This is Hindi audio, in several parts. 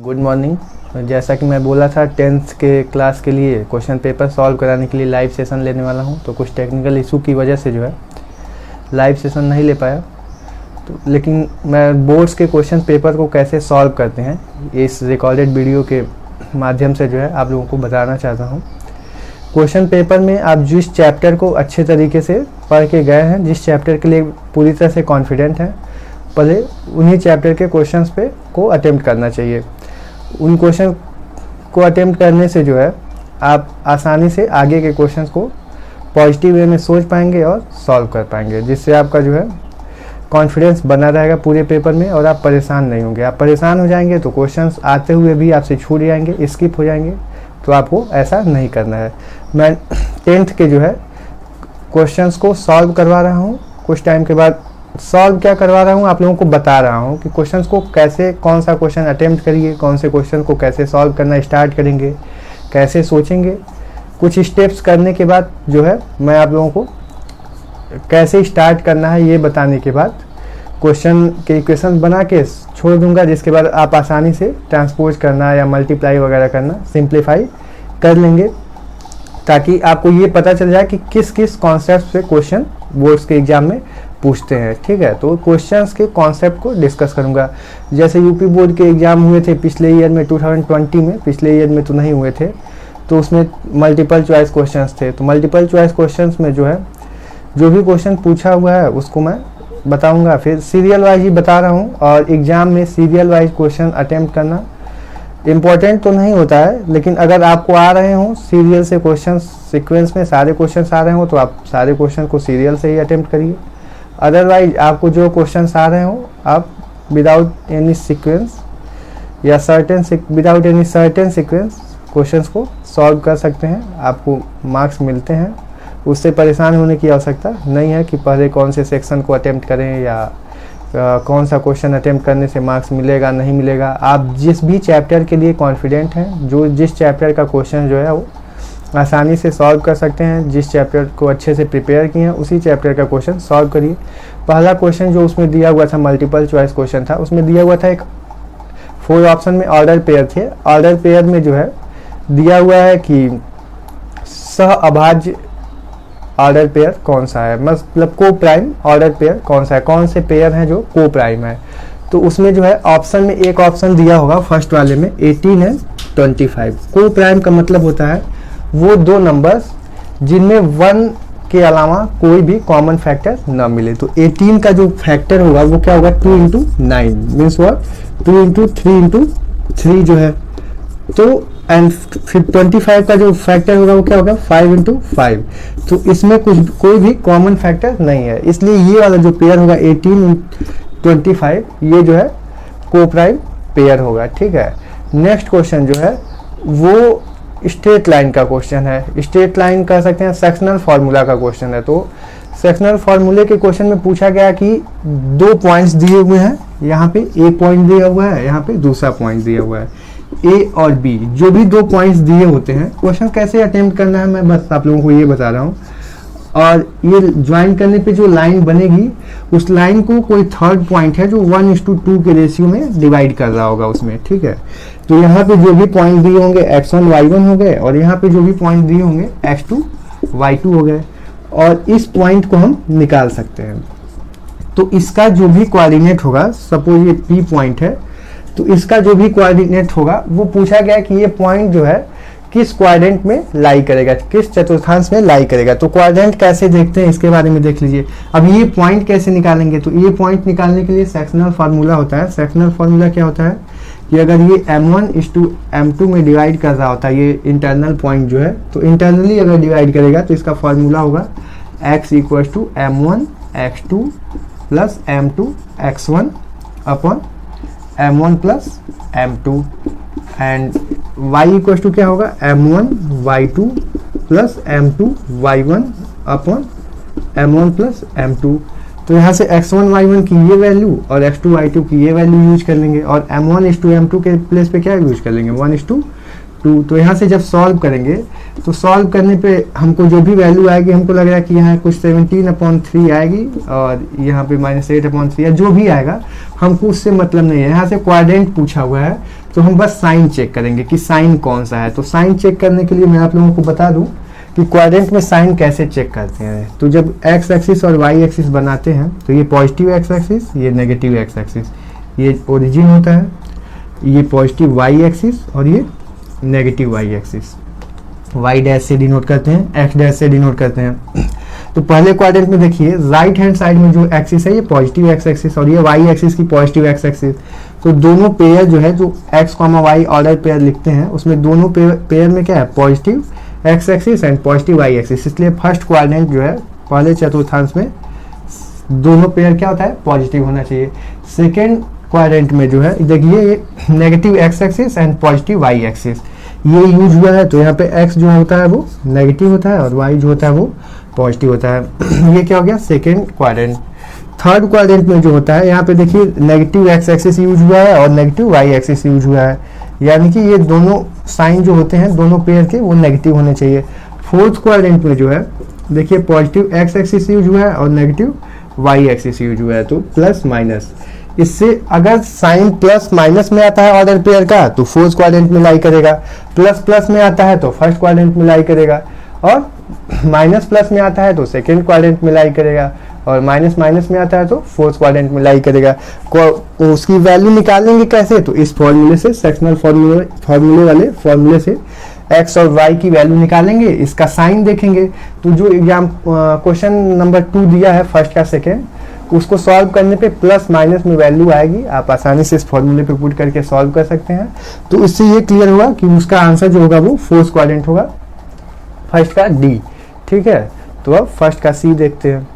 Good morning. जैसा कि मैं बोला था 10th के क्लास के लिए क्वेश्चन पेपर सॉल्व कराने के लिए लाइव सेशन लेने वाला हूं, तो कुछ टेक्निकल इशू की वजह से जो है लाइव सेशन नहीं ले पाया। तो लेकिन मैं बोर्ड्स के क्वेश्चन पेपर को कैसे सॉल्व करते हैं इस रिकॉर्डेड वीडियो के माध्यम से जो है आप लोगों को बताना चाहता हूँ। क्वेश्चन पेपर में आप जिस चैप्टर को अच्छे तरीके से पढ़ के गए हैं, जिस चैप्टर के लिए पूरी तरह से कॉन्फिडेंट हैं, पहले उन्हीं चैप्टर के क्वेश्चंस पे को अटेम्प्ट करना चाहिए। उन क्वेश्चन को अटेम्प्ट करने से जो है आप आसानी से आगे के क्वेश्चंस को पॉजिटिव वे में सोच पाएंगे और सॉल्व कर पाएंगे, जिससे आपका जो है कॉन्फिडेंस बना रहेगा पूरे पेपर में और आप परेशान नहीं होंगे। आप परेशान हो जाएंगे तो क्वेश्चंस आते हुए भी आपसे छूट जाएंगे, स्किप हो जाएंगे, तो आपको ऐसा नहीं करना है। मैं 10th के जो है क्वेश्चंस को सॉल्व करवा रहा हूँ। कुछ टाइम के बाद सॉल्व क्या करवा रहा हूँ, आप लोगों को बता रहा हूँ कि क्वेश्चंस को कैसे, कौन सा क्वेश्चन अटेम्प्ट करिए, कौन से क्वेश्चन को कैसे सॉल्व करना स्टार्ट करेंगे, कैसे सोचेंगे। कुछ स्टेप्स करने के बाद जो है मैं आप लोगों को कैसे स्टार्ट करना है ये बताने के बाद क्वेश्चन के इक्वेशन बना के छोड़ दूंगा, जिसके बाद आप आसानी से ट्रांसपोज करना या मल्टीप्लाई वगैरह करना सिंप्लीफाई कर लेंगे, ताकि आपको ये पता चल जाए कि किस किस कॉन्सेप्ट से क्वेश्चन बोर्ड्स के एग्जाम में पूछते हैं। ठीक है, तो क्वेश्चंस के कॉन्सेप्ट को डिस्कस करूंगा। जैसे यूपी बोर्ड के एग्जाम हुए थे पिछले ईयर में 2020 में, पिछले ईयर में तो नहीं हुए थे, तो उसमें मल्टीपल चॉइस क्वेश्चंस थे। तो मल्टीपल चॉइस क्वेश्चंस में जो है जो भी क्वेश्चन पूछा हुआ है उसको मैं बताऊंगा, फिर सीरियल वाइज ही बता रहा हूँ। और एग्जाम में सीरियल वाइज क्वेश्चन अटेम्प्ट करना इम्पोर्टेंट तो नहीं होता है, लेकिन अगर आपको आ रहे हों सीरियल से क्वेश्चन, सीक्वेंस में सारे क्वेश्चन आ रहे हों, तो आप सारे क्वेश्चन को सीरियल से ही अटेम्प्ट करिए। अदरवाइज आपको जो क्वेश्चंस आ रहे हो आप विदाउट एनी सीक्वेंस या without any certain sequence questions को सॉल्व कर सकते हैं, आपको मार्क्स मिलते हैं। उससे परेशान होने की आवश्यकता नहीं है कि पहले कौन से सेक्शन को अटेम्प्ट करें या कौन सा क्वेश्चन अटेम्प्ट करने से मार्क्स मिलेगा नहीं मिलेगा। आप जिस भी चैप्टर के लिए कॉन्फिडेंट हैं, जो जिस चैप्टर का क्वेश्चन जो है वो आसानी से सॉल्व कर सकते हैं, जिस चैप्टर को अच्छे से प्रिपेयर किए हैं उसी चैप्टर का क्वेश्चन सॉल्व करिए। पहला क्वेश्चन जो उसमें दिया हुआ था मल्टीपल चॉइस क्वेश्चन था, उसमें दिया हुआ था एक 4 ऑप्शन में ऑर्डर पेयर थे। ऑर्डर पेयर में जो है दिया हुआ है कि सह अभाज्य ऑर्डर पेयर कौन सा है, मतलब को प्राइम ऑर्डर पेयर कौन सा है, कौन से पेयर हैं जो को प्राइम है। तो उसमें जो है ऑप्शन में एक ऑप्शन दिया होगा फर्स्ट वाले में 18 है 25। को प्राइम का मतलब होता है वो दो नंबर्स जिनमें 1 के अलावा कोई भी कॉमन फैक्टर ना मिले। तो 18 का जो फैक्टर होगा वो क्या होगा 2 इंटू 9 मीन्स वॉट 2 इंटू 3 जो है। तो एंड फिर 25 का जो फैक्टर होगा वो क्या होगा 5 इंटू 5। तो इसमें कोई भी कॉमन फैक्टर नहीं है, इसलिए ये वाला जो पेयर होगा 18 25 ये जो है को प्राइम पेयर होगा। ठीक है, नेक्स्ट क्वेश्चन जो है वो स्ट्रेट लाइन का क्वेश्चन है। स्ट्रेट लाइन कह सकते हैं, सेक्शनल फार्मूला का क्वेश्चन है। तो सेक्शनल फार्मूले के क्वेश्चन में पूछा गया कि 2 पॉइंट्स दिए हुए हैं, यहाँ पे एक पॉइंट दिया हुआ है, यहाँ पे दूसरा पॉइंट दिया हुआ है। ए और बी जो भी 2 पॉइंट्स दिए होते हैं, क्वेश्चन कैसे अटेम्प्ट करना है मैं बस आप लोगों को ये बता रहा हूँ। और ये ज्वाइन करने पे जो लाइन बनेगी उस लाइन को कोई थर्ड पॉइंट है जो 1:2 के रेशियो में डिवाइड कर रहा होगा उसमें। ठीक है, तो यहाँ पे जो भी पॉइंट दिए होंगे x1 y1 हो गए, और यहाँ पे जो भी पॉइंट दिए होंगे x2 y2 हो गए, और इस पॉइंट को हम निकाल सकते हैं। तो इसका जो भी कोऑर्डिनेट होगा, सपोज ये P पॉइंट है, तो इसका जो भी कोऑर्डिनेट होगा वो पूछा गया कि ये पॉइंट जो है किस क्वाड्रेंट में लाई करेगा, किस चतुर्थांश में लाई करेगा। तो क्वाड्रेंट कैसे देखते हैं इसके बारे में देख लीजिए। अब ये पॉइंट कैसे निकालेंगे, तो ये पॉइंट निकालने के लिए सेक्शनल फार्मूला होता है। सेक्शनल फार्मूला क्या होता है कि अगर ये m1:m2 में डिवाइड कर रहा होता है ये इंटरनल पॉइंट जो है, तो इंटरनली अगर डिवाइड करेगा तो इसका फार्मूला होगा x = m1 x2 plus m2 x1 upon m1 plus m2, and y = क्या होगा m1 y2 plus m2 y1 upon m1 plus m2। तो यहाँ से x1 y1 की ये वैल्यू और x2 y2 की ये वैल्यू यूज कर लेंगे, और m1:m2 के प्लेस पे क्या यूज कर लेंगे 1:2। तो यहाँ से जब सॉल्व करेंगे तो सॉल्व करने पे हमको जो भी वैल्यू आएगी, हमको लग रहा है कि यहाँ कुछ 17/3 आएगी और यहाँ पे -8/3 या जो भी आएगा, हमको उससे मतलब नहीं है। यहाँ से क्वाड्रेंट पूछा हुआ है तो हम बस साइन चेक करेंगे कि साइन कौन सा है। तो साइन चेक करने के लिए मैं आप लोगों को बता दूं कि क्वाड्रेंट में साइन कैसे चेक करते हैं। तो जब एक्स एक्सिस और वाई एक्सिस बनाते हैं तो ये पॉजिटिव एक्स एक्सिस, ये नेगेटिव एक्स एक्सिस, ये ओरिजिन होता है, ये पॉजिटिव वाई एक्सिस और ये negative y axis. Y dash से डिनोट करते हैं, एक्स डैश से डिनोट करते हैं। तो पहले क्वाड्रेंट में देखिए राइट हैंड साइड में जो एक्सिस है ये पॉजिटिव एक्स एक्सिस और ये वाई एक्सिस की पॉजिटिव एक्स एक्सिस। तो दोनों पेयर जो है, जो x comma y order pair लिखते हैं, उसमें दोनों पेयर में क्या है, positive x axis and positive y axis. इसलिए फर्स्ट क्वाड्रेंट जो है पहले चतुर्थांश में दोनों पेयर क्या होता है, पॉजिटिव होना चाहिए। सेकेंड क्वाड्रेंट में जो है देखिए ये negative x axis and positive y axis ये यूज हुआ है। तो यहाँ पे x जो होता है वो नेगेटिव होता है और y जो होता है वो पॉजिटिव होता है। ये क्या हो गया, सेकेंड क्वाड्रेंट। थर्ड क्वाड्रेंट में जो होता है यहाँ पे देखिए नेगेटिव एक्स एक्सिस यूज हुआ है और नेगेटिव वाई एक्सिस यूज हुआ है, यानी कि ये दोनों साइन जो होते हैं दोनों पेयर के वो नेगेटिव होने चाहिए। फोर्थ क्वाड्रेंट में जो है देखिए पॉजिटिव एक्स एक्सिस यूज हुआ है और नेगेटिव वाई एक्सिस यूज हुआ है, तो प्लस माइनस। इससे अगर साइन प्लस माइनस में आता है ऑर्डर पेयर का तो फोर्थ क्वाड्रेंट में लाई करेगा, प्लस प्लस में आता है तो फर्स्ट क्वाड्रेंट में लाई करेगा, और माइनस प्लस में आता है तो सेकेंड क्वाड्रेंट में लाई करेगा, और माइनस माइनस में आता है तो फोर्थ क्वाड्रेंट में लाई करेगा। उसकी वैल्यू निकालेंगे कैसे, तो इस फॉर्मूले से, सेक्शनल फॉर्मूले वाले फॉर्मूले से x और y की वैल्यू निकालेंगे, इसका साइन देखेंगे। तो जो एग्जाम क्वेश्चन नंबर 2 दिया है फर्स्ट का सेकेंड, उसको सॉल्व करने पे प्लस माइनस में वैल्यू आएगी, आप आसानी से इस फॉर्मूले पे पुट करके सॉल्व कर सकते हैं। तो इससे ये क्लियर हुआ कि उसका आंसर जो होगा वो फोर्थ क्वाड्रेंट होगा, फर्स्ट का डी। ठीक है, तो अब फर्स्ट का सी देखते हैं।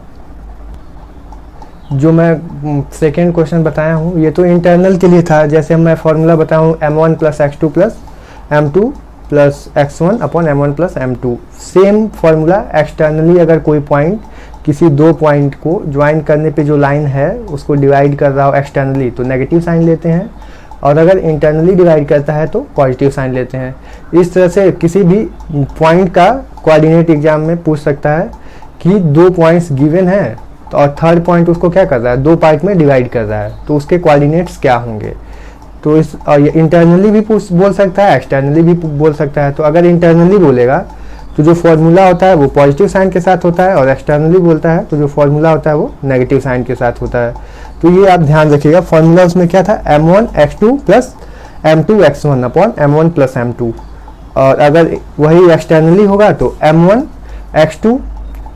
जो मैं सेकेंड क्वेश्चन बताया हूँ ये तो इंटरनल के लिए था, जैसे मैं फॉर्मूला बताऊँ m1 plus x2 plus m2 plus x1 upon m1 plus m2। Same formula externally अगर कोई पॉइंट किसी दो पॉइंट को ज्वाइन करने पे जो लाइन है उसको डिवाइड कर रहा हो एक्सटर्नली तो नेगेटिव साइन लेते हैं, और अगर इंटरनली डिवाइड करता है तो पॉजिटिव साइन लेते हैं। इस तरह से किसी भी पॉइंट का कोऑर्डिनेट एग्जाम में पूछ सकता है कि दो पॉइंट्स गिवन है और थर्ड पॉइंट उसको क्या कर रहा है, दो पार्ट में डिवाइड कर रहा है, तो उसके कोऑर्डिनेट्स क्या होंगे। तो इस इंटरनली भी बोल सकता है, एक्सटर्नली भी बोल सकता है। तो अगर इंटरनली बोलेगा तो जो फॉर्मूला होता है वो पॉजिटिव साइन के साथ होता है, और एक्सटर्नली बोलता है तो जो फॉर्मूला होता है वो नेगेटिव साइन के साथ होता है। तो ये आप ध्यान रखिएगा, फॉर्मूला उसमें क्या था, m1 x2 plus m2 x1 upon m1 plus m2, और अगर वही एक्सटर्नली होगा तो m1 x2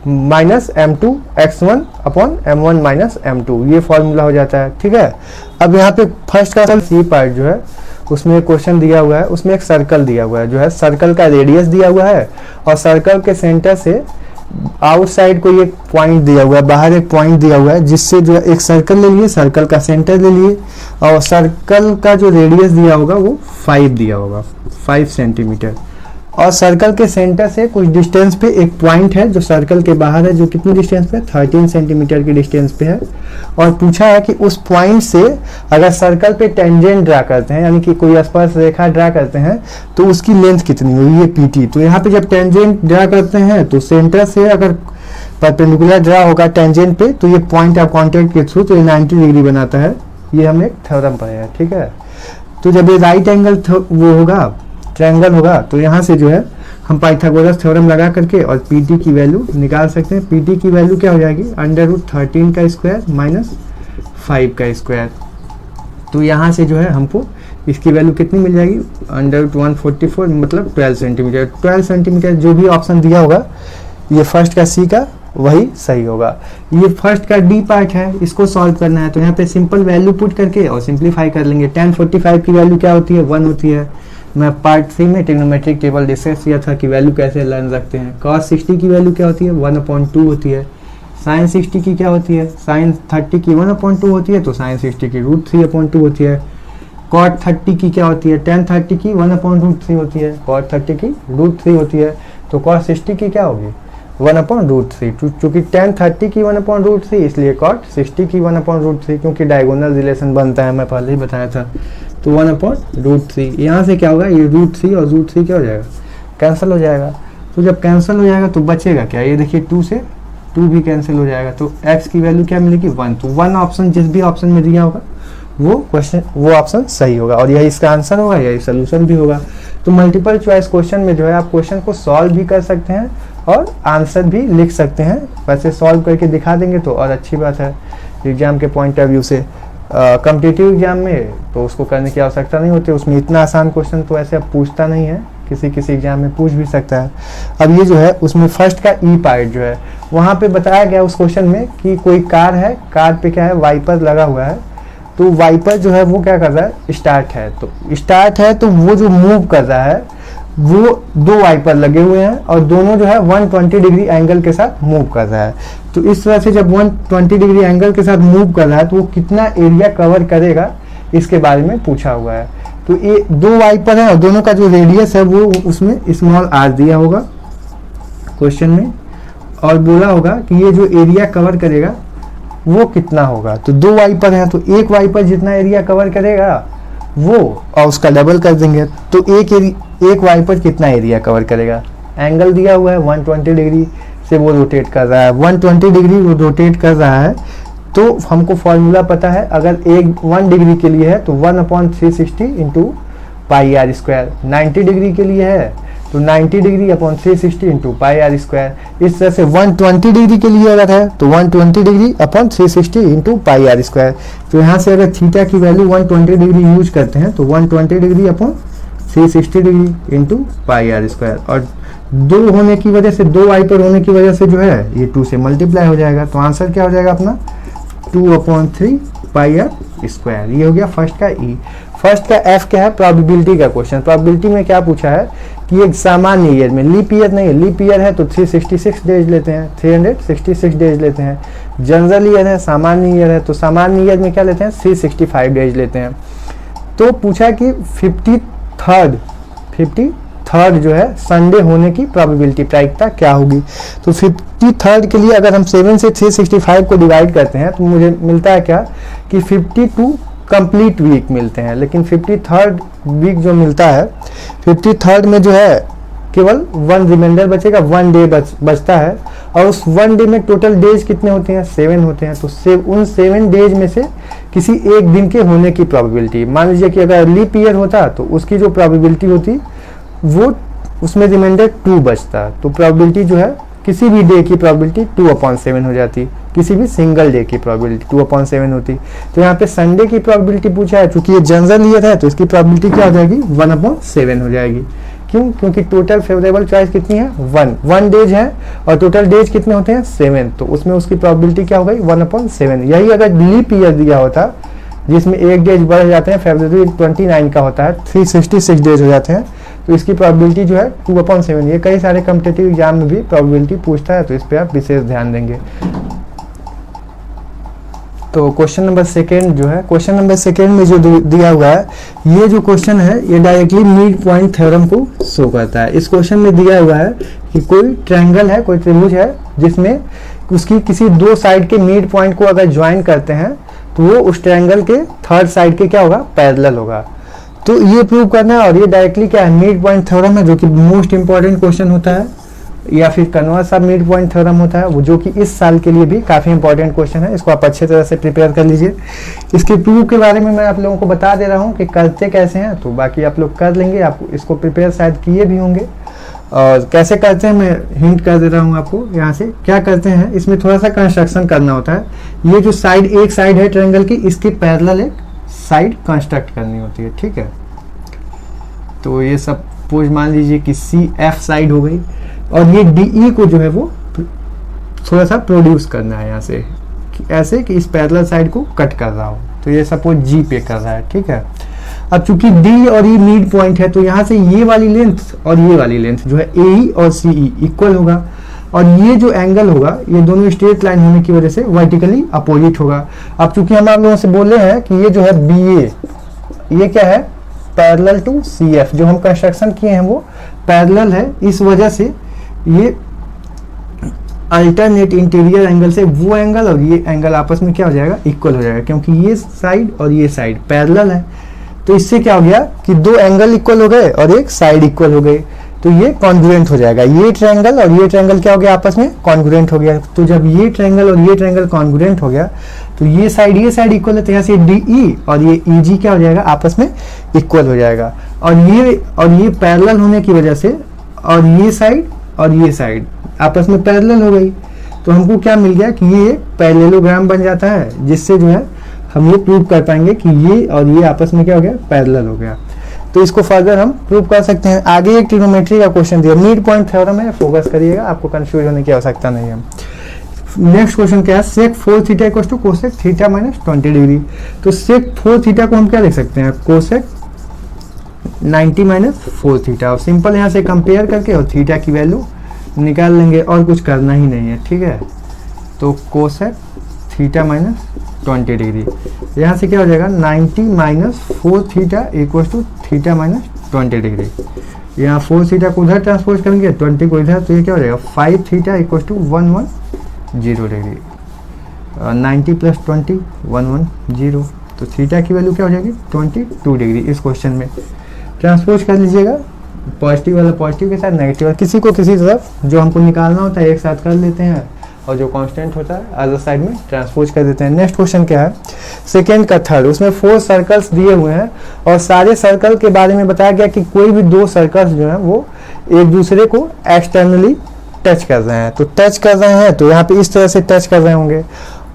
minus m2 x1 upon m1 minus m2, ये फॉर्मूला हो जाता है। ठीक है, अब यहाँ पे फर्स्ट का सी पार्ट जो है उसमें एक क्वेश्चन दिया हुआ है, उसमें एक सर्कल दिया हुआ है, जो है सर्कल का रेडियस दिया हुआ है, और सर्कल के सेंटर से आउटसाइड को एक पॉइंट दिया हुआ है, बाहर एक पॉइंट दिया हुआ है, जिससे जो है एक सर्कल ले लिए, सर्कल का सेंटर ले लिए, और सर्कल का जो रेडियस दिया होगा वो 5 दिया होगा, 5 सेंटीमीटर, और सर्कल के सेंटर से कुछ डिस्टेंस पे एक पॉइंट है जो सर्कल के बाहर है, जो कितनी डिस्टेंस पे, 13 सेंटीमीटर की डिस्टेंस पे है। और पूछा है कि उस पॉइंट से अगर सर्कल पे टेंजेंट ड्रा करते हैं, यानी कि कोई स्पर्श रेखा ड्रा करते हैं, तो उसकी लेंथ कितनी होगी, ये PT। तो यहाँ पे जब टेंजेंट ड्रा करते हैं तो सेंटर से अगर परपेंडिकुलर ड्रा होगा टेंजेंट पे, तो ये पॉइंट ऑफ कॉन्टैक्ट के थ्रू तो ये 90 डिग्री बनाता है। ये हमने एक थ्योरम पढ़ा है। ठीक है, तो जब ये राइट एंगल वो होगा, ट्रायंगल होगा, तो यहाँ से जो है हम पाइथागोरस थ्योरम लगा करके और PT की वैल्यू निकाल सकते हैं। PT की वैल्यू क्या हो जाएगी, √13 का स्क्वायर माइनस 5 का स्क्वायर। तो यहाँ से जो है हमको इसकी वैल्यू कितनी मिल जाएगी, √144, मतलब 12 सेंटीमीटर। 12 सेंटीमीटर जो भी ऑप्शन दिया होगा ये फर्स्ट का सी का वही सही होगा। ये फर्स्ट का डी पार्ट है, इसको सॉल्व करना है, तो यहाँ पे सिंपल वैल्यू पुट करके और सिंप्लीफाई कर लेंगे। tan 45 की वैल्यू क्या होती है, 1 होती है। मैं पार्ट 3 में ट्रिग्नोमेट्रिक टेबल डिस्कस किया था कि वैल्यू कैसे लर्न रखते हैं। cos 60 की वैल्यू क्या होती है, 1/2 होती है। sin 60 की क्या होती है, sin 30 की 1/2 होती है, तो sin 60 की √3/2 होती है। cot 30 की क्या होती है, tan 30 की 1/√3 होती है, cot 30 की √3 होती है। तो cos 60 की क्या होगी, 1/√3। चूंकि tan 30 की 1/√3 इसलिए cot 60 की 1/√3, क्योंकि डायगोनल रिलेशन बनता है, मैं पहले ही बताया था। तो 1/√3 यहाँ से क्या होगा, ये √3 और √3 क्या हो जाएगा, कैंसिल हो जाएगा। तो जब कैंसिल हो जाएगा तो बचेगा क्या, ये देखिए 2 से 2 भी कैंसिल हो जाएगा, तो x की वैल्यू क्या मिलेगी, 1। तो 1 ऑप्शन जिस भी ऑप्शन में दिया होगा वो क्वेश्चन, वो ऑप्शन सही होगा और यही इसका आंसर होगा, यही सोल्यूशन भी होगा। तो मल्टीपल चॉइस क्वेश्चन में जो है आप क्वेश्चन को सॉल्व भी कर सकते हैं और आंसर भी लिख सकते हैं। वैसे सॉल्व करके दिखा देंगे तो और अच्छी बात है एग्जाम के पॉइंट ऑफ व्यू से। कॉम्पिटिटिव एग्जाम में तो उसको करने की आवश्यकता नहीं होती, उसमें इतना आसान क्वेश्चन तो ऐसे अब पूछता नहीं है, किसी एग्जाम में पूछ भी सकता है। अब ये जो है उसमें फर्स्ट का ई पार्ट जो है वहाँ पे बताया गया उस क्वेश्चन में कि कोई कार है, कार पे क्या है वाइपर लगा हुआ है, तो वाइपर जो है वो क्या कर रहा है, स्टार्ट है, तो स्टार्ट है तो वो जो मूव कर रहा है वो 2 वाइपर लगे हुए हैं और दोनों जो है 120 डिग्री एंगल के साथ मूव कर रहा है। तो इस तरह से जब 120 डिग्री एंगल के साथ मूव कर रहा है तो वो कितना एरिया कवर करेगा इसके बारे में पूछा हुआ है। तो ये 2 वाइपर है और दोनों का जो रेडियस है वो उसमें स्मॉल आर दिया होगा क्वेश्चन में और बोला होगा कि ये जो एरिया कवर करेगा वो कितना होगा। तो 2 वाइपर हैं तो एक वाइपर जितना एरिया कवर करेगा वो और उसका डबल कर देंगे तो एक वाइपर कितना एरिया कवर करेगा। एंगल दिया हुआ है 120 डिग्री से वो रोटेट कर रहा है, 120 डिग्री वो रोटेट कर रहा है। तो हमको फॉर्मूला पता है, अगर 1 डिग्री के लिए है तो 1/360 into pi r square, 90 degree के लिए है तो 90 degree upon 360 into pi r square. इस तरह से 120 डिग्री के लिए अगर है तो 120 degree upon 360 into pi r square. तो यहाँ से अगर थीटा की वैल्यू 120 डिग्री यूज करते हैं तो 120 degree upon 360 degree into pi r square और 2 होने की वजह से, 2 वाइपर होने की वजह से जो है ये 2 से मल्टीप्लाई हो जाएगा। तो आंसर क्या हो जाएगा अपना 2/3 पाई आर स्क्वायर। ये हो गया फर्स्ट का ई। फर्स्ट का एफ क्या है, प्रोबेबिलिटी का क्वेश्चन। प्रोबेबिलिटी में क्या पूछा है कि एक सामान्य ईयर में, लीप ईयर नहीं है, लीप ईयर है तो 366 डेज लेते हैं, 366 डेज लेते हैं। जनरल ईयर है, सामान्य ईयर है तो सामान्य ईयर में क्या लेते हैं 365 डेज लेते हैं। तो पूछा कि 53rd जो है संडे होने की प्रोबेबिलिटी, प्रायिकता क्या होगी। तो 53rd के लिए अगर हम 7 से 365 को डिवाइड करते हैं तो मुझे मिलता है क्या कि 52 कंप्लीट वीक मिलते हैं। लेकिन 53rd वीक जो मिलता है, 53rd में जो है केवल 1 रिमाइंडर बचेगा, 1 डे बचता है और उस 1 डे में टोटल डेज कितने होते हैं 7 होते हैं। तो उन 7 डेज में से किसी एक दिन के होने की प्रोबेबिलिटी, मान लीजिए कि अगर लीप ईयर होता तो उसकी जो प्रोबेबिलिटी होती वो उसमें रिमाइंडर 2 बचता, तो प्रोबेबिलिटी जो है किसी भी डे की प्रोबेबिलिटी 2/7 हो जाती, किसी भी सिंगल डे की प्रोबेबिलिटी 2/7 होती। तो यहाँ पे संडे की प्रोबेबिलिटी पूछा है, चूंकि ये जनरल ईयर है तो इसकी प्रोबेबिलिटी क्या हो जाएगी 1/7 हो जाएगी। क्यों, क्योंकि टोटल फेवरेबल चॉइस कितनी है 1 डेज है और टोटल डेज कितने होते हैं 7, तो उसमें उसकी प्रोबेबिलिटी क्या हो गई 1/7। यही अगर लीप ईयर दिया होता जिसमें एक डेज बढ़ जाते हैं, फरवरी 29 का होता है 366 डेज हो जाते हैं, तो इसकी प्रोबेबिलिटी जो है 2/7। ये कई सारे कॉम्पिटिटिव एग्जाम में भी प्रोबेबिलिटी पूछता है तो इस पर आप विशेष ध्यान देंगे। तो क्वेश्चन नंबर सेकेंड जो है, क्वेश्चन नंबर सेकेंड में जो दिया हुआ है, ये जो क्वेश्चन है ये डायरेक्टली मिड पॉइंट थ्योरम को शो करता है। इस क्वेश्चन में दिया हुआ है कि कोई ट्रायंगल है, कोई त्रिभुज है जिसमें उसकी किसी 2 साइड के मिड पॉइंट को अगर ज्वाइन करते हैं तो वो उस ट्रायंगल के 3rd साइड के क्या होगा पैरेलल होगा। तो ये प्रूव करना है और ये डायरेक्टली क्या है मिड पॉइंट थ्योरम है, जो कि मोस्ट इंपॉर्टेंट क्वेश्चन होता है या फिर converse of mid point theorem होता है, वो जो कि इस साल के लिए भी काफी इंपॉर्टेंट क्वेश्चन है। इसको आप अच्छे तरह से प्रिपेयर कर लीजिए। इसके प्रूव के बारे में मैं आप लोगों को बता दे रहा हूँ कि करते कैसे हैं, तो बाकी आप लोग कर लेंगे, आप इसको प्रिपेयर शायद किए भी होंगे। और कैसे करते हैं मैं हिंट कर दे रहा हूँ आपको। यहाँ से क्या करते हैं, इसमें थोड़ा सा कंस्ट्रक्शन करना होता है। ये जो साइड, एक साइड है ट्रायंगल की, इसके पैरेलल एक साइड कंस्ट्रक्ट करनी होती है, ठीक है। तो ये सब पोज मान लीजिए कि CF साइड हो गई और ये DE को जो है वो थोड़ा सा प्रोड्यूस करना है यहाँ से, ऐसे कि इस पैरेलल साइड को कट कर रहा हो। तो ये सपोज G पे कर रहा है, ठीक है। अब चूंकि D और E मिड पॉइंट है तो यहाँ से ये वाली लेंथ और ये वाली लेंथ जो है AE और CE इक्वल होगा और ये जो एंगल होगा ये दोनों स्ट्रेट लाइन होने की वजह से वर्टिकली अपोजिट होगा। अब चूंकि हम आप लोगों से बोल रहे हैं कि ये जो है BA, ये क्या है पैरेलल टू CF, जो हम कंस्ट्रक्शन किए हैं वो पैरेलल है, इस वजह से ये अल्टरनेट इंटीरियर एंगल से वो एंगल और ये एंगल आपस में क्या हो जाएगा इक्वल हो जाएगा, क्योंकि ये साइड और ये साइड पैरेलल है। तो इससे क्या हो गया कि 2 एंगल इक्वल हो गए और एक साइड इक्वल हो गई। तो ये कॉन्ग्रुएंट हो जाएगा। ये ट्रायंगल और ये ट्रायंगल क्या हो गया, आपस में कॉन्ग्रुएंट हो गया। तो जब ये ट्रायंगल और ये ट्रायंगल कॉन्ग्रुएंट हो गया तो ये साइड इक्वल है, तो यहाँ से DE और ये EG क्या हो जाएगा, आपस में इक्वल हो जाएगा। और ये पैरेलल होने की वजह से और ये साइड आपस में पैरेलल हो गई, तो हमको क्या मिल गया कि ये एक पैरेललोग्राम बन जाता है, जिससे जो है हम ये प्रूव कर पाएंगे कि ये और ये आपस में क्या हो गया, पैरेलल हो गया। तो इसको फर्दर हम प्रूव कर सकते हैं। आगे एक ट्रिग्नोमेट्री का क्वेश्चन दिया, मिड पॉइंट थ्योरम है, फोकस करिएगा, आपको कंफ्यूज होने की आवश्यकता नहीं है। नेक्स्ट क्वेश्चन क्या है, sec 4 theta equal to cosec theta minus 20 degree. तो सेक 4 थीटा को हम क्या लिख सकते हैं, कोसेक 90 माइनस 4 थीटा। और सिंपल यहाँ से कंपेयर करके और थीटा की वैल्यू निकाल लेंगे, और कुछ करना ही नहीं है, ठीक है। तो कोसेक थीटा माइनस 20 डिग्री, यहाँ से क्या हो जाएगा 90 minus 4 theta equal to theta minus 20 degree. यहाँ 4 थीटा को उधर ट्रांसपोज करेंगे, 20 को इधर, तो ये क्या हो जाएगा 5 theta equal to 110 degree. 90 plus 20 110, तो थीटा की वैल्यू क्या हो जाएगी 22 डिग्री। इस क्वेश्चन में ट्रांसपोज कर लीजिएगा, पॉजिटिव वाला पॉजिटिव के साथ, नेगेटिव किसी को किसी तरफ जो हमको निकालना होता है एक साथ कर लेते हैं, और जो कांस्टेंट होता है अदर साइड में ट्रांसपोज कर देते हैं। नेक्स्ट क्वेश्चन क्या है, सेकेंड का थर्ड, उसमें 4 सर्कल्स दिए हुए हैं और सारे सर्कल के बारे में बताया गया कि कोई भी 2 सर्कल्स जो हैं वो एक दूसरे को एक्सटर्नली टच कर रहे हैं। तो टच कर रहे हैं तो यहाँ पे इस तरह से टच कर रहे होंगे,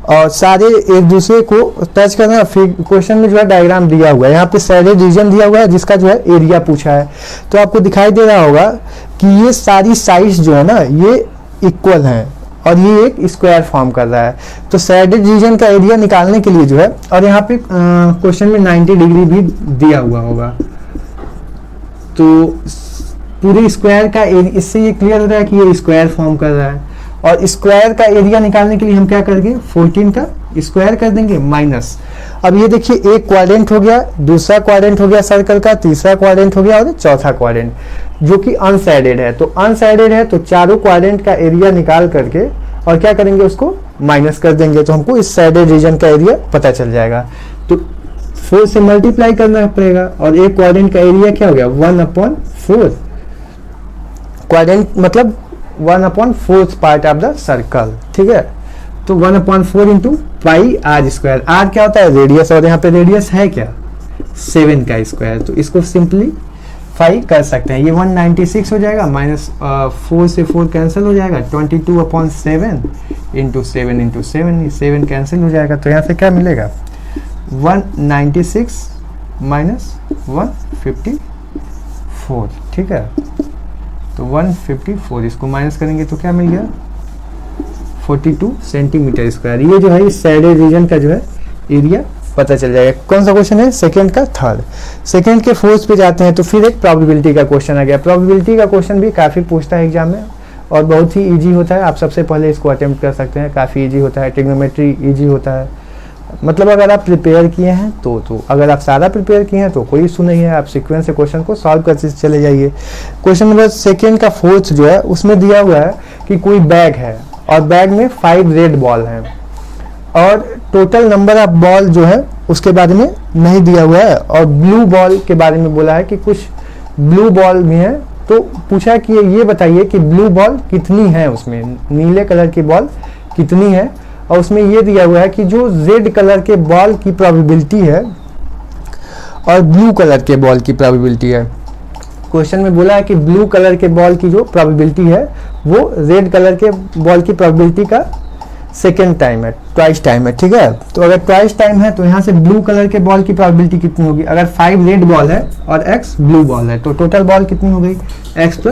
और सारे एक दूसरे को टच करना है। फिर क्वेश्चन में जो है डायग्राम दिया हुआ है, यहाँ पे सैडेड रीजन दिया हुआ है जिसका जो है एरिया पूछा है। तो आपको दिखाई दे रहा होगा कि ये सारी साइड्स जो है ना ये इक्वल हैं और ये एक स्क्वायर फॉर्म कर रहा है। तो सैडेड रीजन का एरिया निकालने के लिए जो है, और यहाँ पे क्वेश्चन में 90 डिग्री भी दिया हुआ होगा, तो पूरे स्क्वायर का इससे ये क्लियर हो रहा है कि ये स्क्वायर फॉर्म कर रहा है। और स्क्वायर का एरिया निकालने के लिए हम क्या करेंगे, 14 का स्क्वायर कर देंगे माइनस। अब ये देखिए एक क्वाड्रेंट हो गया, दूसरा क्वाड्रेंट हो गया सर्कल का, तीसरा क्वाड्रेंट हो गया और चौथा क्वाड्रेंट जो कि अनसाइडेड है। तो अनसाइडेड है तो चारों क्वाड्रेंट का एरिया निकाल करके और क्या करेंगे, उसको माइनस कर देंगे, तो हमको इस साइडेड रीजन का एरिया पता चल जाएगा। तो 4 से मल्टीप्लाई करना पड़ेगा, और एक क्वाड्रेंट का एरिया क्या हो गया 1/4, क्वाड्रेंट मतलब 1/4 पार्ट ऑफ द सर्कल, ठीक है। तो 1/4 into pi r square, r क्या होता है रेडियस, और यहाँ पे रेडियस है क्या 7 का स्क्वायर। तो इसको सिंपलीफाई कर सकते हैं, ये 196 हो जाएगा, माइनस 4 से 4 कैंसिल हो जाएगा, 22/7 इंटू 7 इंटू 7, 7 कैंसिल हो जाएगा। तो यहाँ से क्या मिलेगा 196 माइनस 154, ठीक है। तो 154 इसको माइनस करेंगे तो क्या मिल गया 42 सेंटीमीटर स्क्वायर। ये जो है इस सैडेड रीजन का जो है एरिया पता चल जाएगा। कौन सा क्वेश्चन है, सेकंड का थर्ड। सेकंड के फोर्थ पे जाते हैं तो फिर एक प्रोबेबिलिटी का क्वेश्चन आ गया। प्रोबेबिलिटी का क्वेश्चन भी काफ़ी पूछता है एग्जाम में और बहुत ही ईजी होता है। आप सबसे पहले इसको अटेम्प्ट कर सकते हैं, काफ़ी ईजी होता है। ट्रिग्नोमेट्री ईजी होता है, मतलब अगर आप प्रिपेयर किए हैं तो अगर आप सारा प्रिपेयर किए हैं तो कोई इशू नहीं है, आप सीक्वेंस से क्वेश्चन को सॉल्व करते चले जाइए। क्वेश्चन नंबर सेकेंड का फोर्थ जो है उसमें दिया हुआ है कि कोई बैग है और बैग में 5 रेड बॉल हैं और टोटल नंबर ऑफ बॉल जो है उसके बारे में नहीं दिया हुआ है, और ब्लू बॉल के बारे में बोला है कि कुछ ब्लू बॉल भी हैं। तो पूछा कि ये बताइए कि ब्लू बॉल कितनी है, उसमें नीले कलर की बॉल कितनी है, और उसमें ये दिया हुआ है कि जो रेड कलर के बॉल की प्रोबेबिलिटी है और ब्लू कलर के बॉल की प्रोबेबिलिटी है। क्वेश्चन में बोला है कि ब्लू कलर के बॉल की जो प्रोबेबिलिटी है वो रेड कलर के बॉल की प्रोबेबिलिटी का सेकेंड टाइम है, ट्वाइस टाइम है, ठीक है। तो अगर ट्वाइस टाइम है तो यहाँ से ब्लू कलर के बॉल की प्रोबेबिलिटी कितनी होगी, अगर 5 रेड बॉल है और x ब्लू बॉल है तो टोटल बॉल कितनी हो गई x +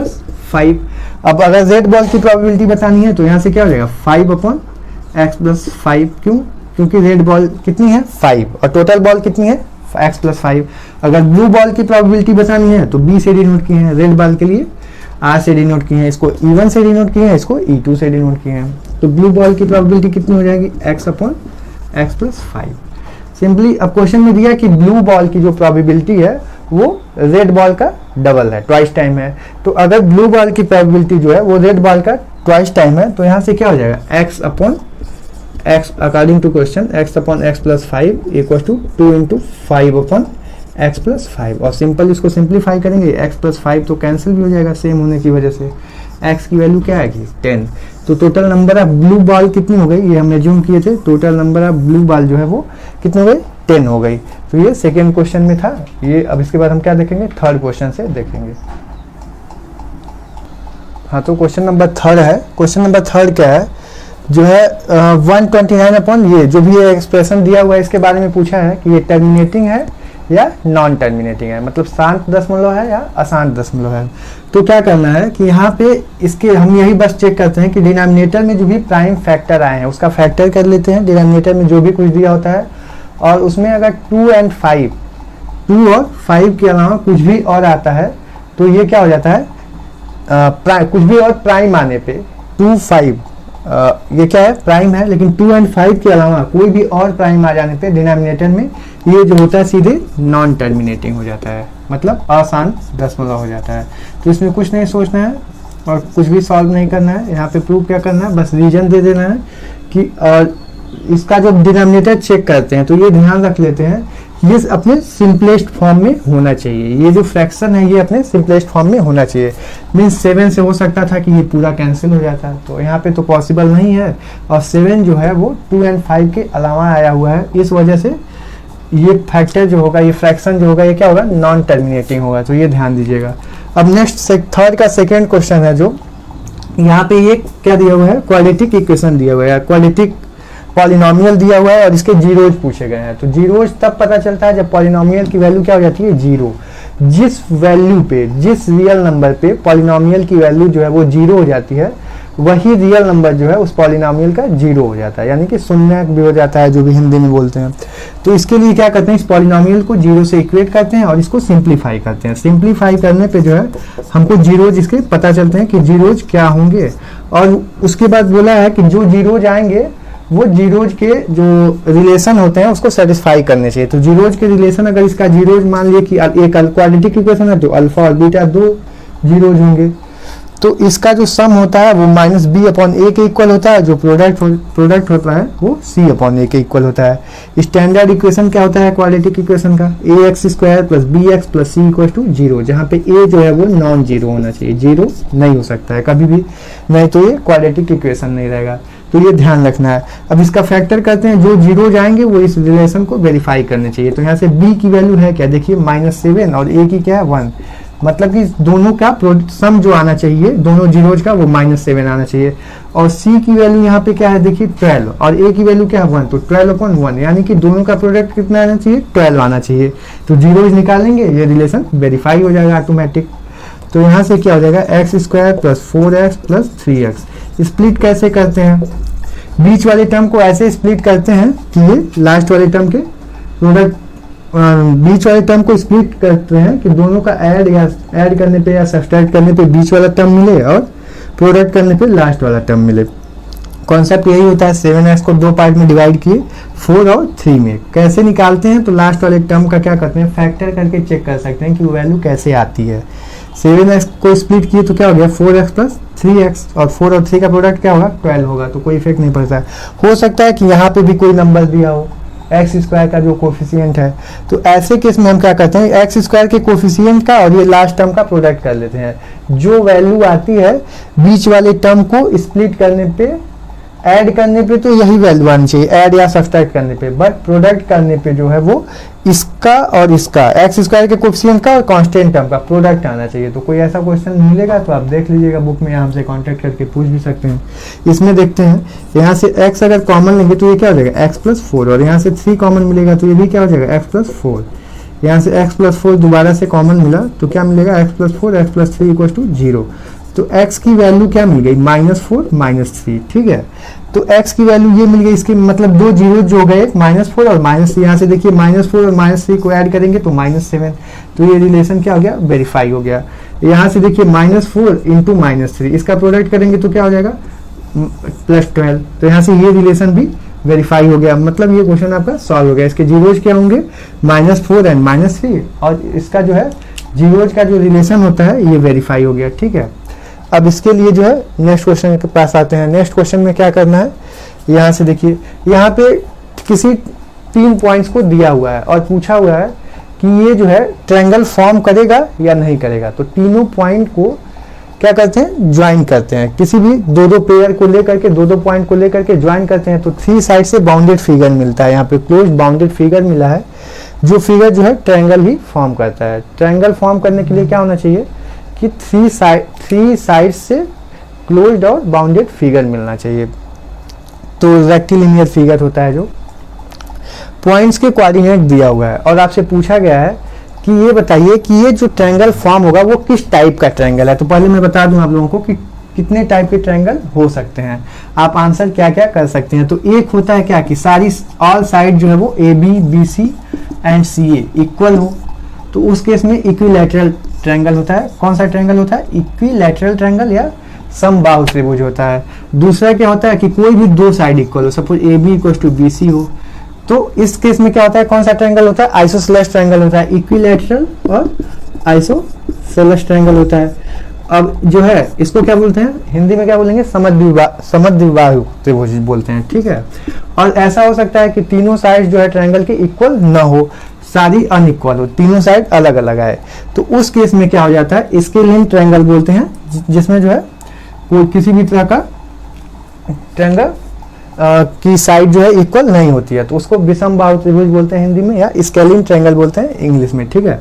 5। अब अगर रेड बॉल की प्रोबेबिलिटी बतानी है तो यहाँ से क्या हो जाएगा 5/x + 5, क्यों, क्योंकि रेड बॉल कितनी है 5 और टोटल बॉल कितनी है x + 5। अगर ब्लू बॉल की प्रोबेबिलिटी बतानी है तो b से डिनोट किए हैं, रेड बॉल के लिए r से डिनोट किए हैं, इसको E1 से डिनोट किए हैं, इसको E2 से डिनोट किए हैं। तो ब्लू बॉल की प्रोबेबिलिटी कितनी हो जाएगी x/x + 5। सिंपली अब क्वेश्चन में दिया कि ब्लू बॉल की जो प्रोबेबिलिटी है वो रेड बॉल का डबल है, ट्वाइस टाइम है। तो अगर ब्लू बॉल की प्रोबेबिलिटी जो है वो रेड बॉल का ट्वाइस टाइम है तो यहाँ से क्या हो जाएगा x/x according to question x/x + 5 = 2 × 5/x x plus 5 और सिंपल इसको सिंप्लीफाई करेंगे x प्लस 5 तो कैंसिल भी हो जाएगा सेम होने की वजह से। x की वैल्यू क्या आएगी 10। तो total number of blue ball कितनी हो गई, ये हमने जूम किए थे, total number of blue ball जो है वो कितनी हो गई 10 हो गई। तो ये सेकेंड क्वेश्चन में था ये। अब इसके बाद हम क्या देखेंगे, थर्ड क्वेश्चन से देखेंगे। हाँ तो क्वेश्चन नंबर थर्ड है। क्वेश्चन नंबर थर्ड क्या है, जो है 129 अपॉन ये जो भी एक्सप्रेशन दिया हुआ है इसके बारे में पूछा है कि ये टर्मिनेटिंग है या नॉन टर्मिनेटिंग है, मतलब शांत दशमलव है या अशांत दशमलव है। तो क्या करना है कि यहाँ पे इसके हम यही बस चेक करते हैं कि डिनोमिनेटर में जो भी प्राइम फैक्टर आए हैं उसका फैक्टर कर लेते हैं। डिनोमिनेटर में जो भी कुछ दिया होता है और उसमें अगर 2 और 5 के अलावा कुछ भी और आता है तो ये क्या हो जाता है, कुछ भी और प्राइम आने पे 2, 5 ये क्या है प्राइम है, लेकिन 2 और 5 के अलावा कोई भी और प्राइम आ जाने पे डिनोमिनेटर में ये जो होता है सीधे नॉन टर्मिनेटिंग हो जाता है, मतलब अशांत दशमलव हो जाता है। तो इसमें कुछ नहीं सोचना है और कुछ भी सॉल्व नहीं करना है। यहाँ पे प्रूव क्या करना है, बस रीजन दे देना है कि और इसका जब डिनोमिनेटर चेक करते हैं तो ये ध्यान रख लेते हैं ये अपने सिंपलेस्ट फॉर्म में होना चाहिए। ये जो फ्रैक्शन है ये अपने सिंपलेस्ट फॉर्म में होना चाहिए। मीन्स 7 से हो सकता था कि ये पूरा कैंसिल हो जाता है, तो यहाँ पे तो पॉसिबल नहीं है। और 7 जो है वो 2 और 5 के अलावा आया हुआ है, इस वजह से ये फैक्टर जो होगा, ये फ्रैक्शन जो होगा, ये क्या होगा नॉन टर्मिनेटिंग होगा। तो ये ध्यान दीजिएगा। अब नेक्स्ट थर्ड का सेकेंड क्वेश्चन है, जो यहाँ पे ये क्या दिया हुआ है, क्वाड्रेटिक इक्वेशन दिया हुआ है, क्वाड्रेटिक पॉलिनोमियल दिया हुआ है और इसके जीरोज पूछे गए हैं। तो जीरोज तब पता चलता है जब पॉलिनोमियल की वैल्यू क्या हो जाती है 0। जिस वैल्यू पे, जिस रियल नंबर पे पॉलिनोमियल की वैल्यू जो है वो 0 हो जाती है, वही रियल नंबर जो है उस पॉलिनोमियल का 0 हो जाता है, यानी कि शून्य भी हो जाता है, जो भी हिंदी में बोलते हैं। तो इसके लिए क्या करते हैं, इस पॉलिनोमियल को 0 से इक्वेट करते हैं और इसको सिंप्लीफाई करते हैं। सिंप्लीफाई करने पे जो है हमको जीरोज इसके पता चलते हैं कि जीरोज क्या होंगे। और उसके बाद बोला है कि जो जीरोज आएंगे वो जीरोज के जो रिलेशन होते हैं उसको सेटिस्फाई करने चाहिए। तो जीरोज के रिलेशन, अगर इसका जीरोज मान लिया कि एक क्वाड्रेटिक इक्वेशन है तो अल्फा और बीटा 2 जीरोज होंगे। तो इसका जो सम होता है वो -b/a के इक्वल होता है, जो प्रोडक्ट होता है वो c/a के इक्वल होता है। स्टैंडर्ड इक्वेशन क्या होता है क्वाड्रेटिक इक्वेशन का, ax² + bx + c = 0, जहाँ पे a जो है वो नॉन जीरो होना चाहिए, जीरो नहीं हो सकता है कभी भी, नहीं तो ये क्वाड्रेटिक इक्वेशन नहीं रहेगा। तो ये ध्यान रखना है। अब इसका फैक्टर करते हैं, जो जीरो जाएंगे वो इस रिलेशन को वेरीफाई करने चाहिए। तो यहाँ से b की वैल्यू है क्या, देखिए -7 और a की क्या है 1, मतलब कि दोनों का सम जो आना चाहिए दोनों जीरोज का वो -7 आना चाहिए। और c की वैल्यू यहाँ पे क्या है देखिए 12 और a की वैल्यू क्या है 1, तो 12/1, यानी कि दोनों का प्रोडक्ट कितना आना चाहिए 12 आना चाहिए। तो जीरोज निकालेंगे, ये रिलेशन वेरीफाई हो जाएगा ऑटोमेटिक। तो यहाँ से क्या हो जाएगा x² + 4x + 3x। स्प्लिट कैसे करते हैं, बीच वाले टर्म को ऐसे स्प्लिट करते हैं कि ये लास्ट वाले टर्म के प्रोडक्ट, बीच वाले टर्म को स्प्लिट करते हैं कि दोनों का ऐड करने पे या सब्सट्रैक्ट करने पे बीच वाला टर्म मिले और प्रोडक्ट करने पे लास्ट वाला टर्म मिले। कॉन्सेप्ट यही होता है। 7x को 2 पार्ट में डिवाइड किए, 4 और 3 में। कैसे निकालते हैं, तो लास्ट वाले टर्म का क्या करते हैं, फैक्टर करके चेक कर सकते हैं कि वो वैल्यू कैसे आती है। 7x को स्प्लिट किए तो क्या हो गया 4x + 3x, और 4 और 3 का प्रोडक्ट क्या होगा 12 होगा, तो कोई इफेक्ट नहीं पड़ता है। हो सकता है कि यहाँ पे भी कोई नंबर दिया हो x² का जो कोफिशिएंट है, तो ऐसे केस में हम क्या करते हैं x² के कोफिशिएंट का और ये लास्ट टर्म का प्रोडक्ट कर लेते हैं। जो वैल्यू आती है बीच वाले टर्म को स्प्लिट करने पे, ऐड करने पे तो यही वैल्यू आनी चाहिए, ऐड या सब्सट्रैक्ट करने पे, बट प्रोडक्ट करने पे जो है वो इसका और इसका x² के कोफिशिएंट का और कांस्टेंट टर्म का प्रोडक्ट आना चाहिए। तो कोई ऐसा क्वेश्चन मिलेगा तो आप देख लीजिएगा बुक में, यहाँ हमसे कांटेक्ट करके पूछ भी सकते हैं। इसमें देखते हैं, यहाँ से x अगर कॉमन लेंगे तो ये क्या हो जाएगा x + 4, और यहाँ से 3 कॉमन मिलेगा तो ये भी क्या हो जाएगा x + 4। यहाँ से x + 4 दोबारा से कॉमन मिला तो क्या मिलेगा x + 4, x + 3 = 0। तो x की वैल्यू क्या मिल गई -4 -3, ठीक है। तो x की वैल्यू ये मिल गई, इसके मतलब दो जीरो जो हो गए, -4 और -3। यहाँ से देखिए -4 और -3 को ऐड करेंगे तो -7, तो ये रिलेशन क्या हो गया वेरीफाई हो गया। यहाँ से देखिए -4 × -3, इसका प्रोडक्ट करेंगे तो क्या हो जाएगा +12, तो यहाँ से ये रिलेशन भी वेरीफाई हो गया। मतलब ये क्वेश्चन आपका सॉल्व हो गया। इसके जीरोज क्या होंगे -4 और -3, और इसका जो है जीरोज का जो रिलेशन होता है ये वेरीफाई हो गया, ठीक है। अब इसके लिए जो है नेक्स्ट क्वेश्चन के पास आते हैं। नेक्स्ट क्वेश्चन में क्या करना है, यहाँ से देखिए यहाँ पे किसी 3 पॉइंट्स को दिया हुआ है और पूछा हुआ है कि ये जो है ट्रायंगल फॉर्म करेगा या नहीं करेगा। तो तीनों पॉइंट को क्या करते हैं, ज्वाइन करते हैं, किसी भी दो दो पेयर को लेकर के दो दो पॉइंट को लेकर के ज्वाइन करते हैं, तो थ्री साइड से बाउंडेड फिगर मिलता है। यहाँ पे क्लोज बाउंडेड फिगर मिला है, जो फिगर जो है ट्रायंगल ही फॉर्म करता है। ट्रायंगल फॉर्म करने के लिए क्या होना चाहिए कि थ्री साइड से क्लोज्ड और बाउंडेड फिगर मिलना चाहिए। तो रेक्टिलिनियर फिगर होता है जो पॉइंट्स के कोऑर्डिनेट दिया हुआ है, और आपसे पूछा गया है कि ये बताइए कि ये जो ट्रायंगल फॉर्म होगा वो किस टाइप का ट्रायंगल है। तो पहले मैं बता दूं आप लोगों को कि कितने टाइप के ट्रायंगल हो सकते हैं, आप आंसर क्या क्या कर सकते हैं। तो एक होता है क्या कि सारी ऑल साइड जो है वो A B B C and C A equal हो, तो उस केस में इक्विलैटरल ट्रायंगल होता है। कौन सा ट्रायंगल होता है, इक्विलैटरल ट्रायंगल या समबाहु त्रिभुज होता है। दूसरा क्या होता है कि कोई भी दो साइड इक्वल हो, suppose A B equal to B C हो, तो इस केस में क्या होता है, कौन सा ट्रायंगल होता है, आइसोसेलेस ट्रायंगल होता है। इक्विलैटरल और आइसोसेलेस ट्रायंगल होता है। अब जो है इसको क्या बोलते हैं, हिंदी में क्या बोलेंगे, समद्विबाहु त्रिभुज बोलते हैं, ठीक है। और ऐसा हो सकता है कि तीनों साइड जो है ट्रायंगल के इक्वल ना हो, सारी अनइक्वल हो, तीनों साइड अलग अलग आए, तो उस केस में क्या हो जाता है, स्केलिन ट्रायंगल बोलते हैं, जिसमें जो है कोई किसी भी तरह का ट्रायंगल की साइड जो है इक्वल नहीं होती है, तो उसको विषमबाहु त्रिभुज बोलते हैं हिंदी में, या स्केलिन ट्रायंगल बोलते हैं इंग्लिश में, ठीक है।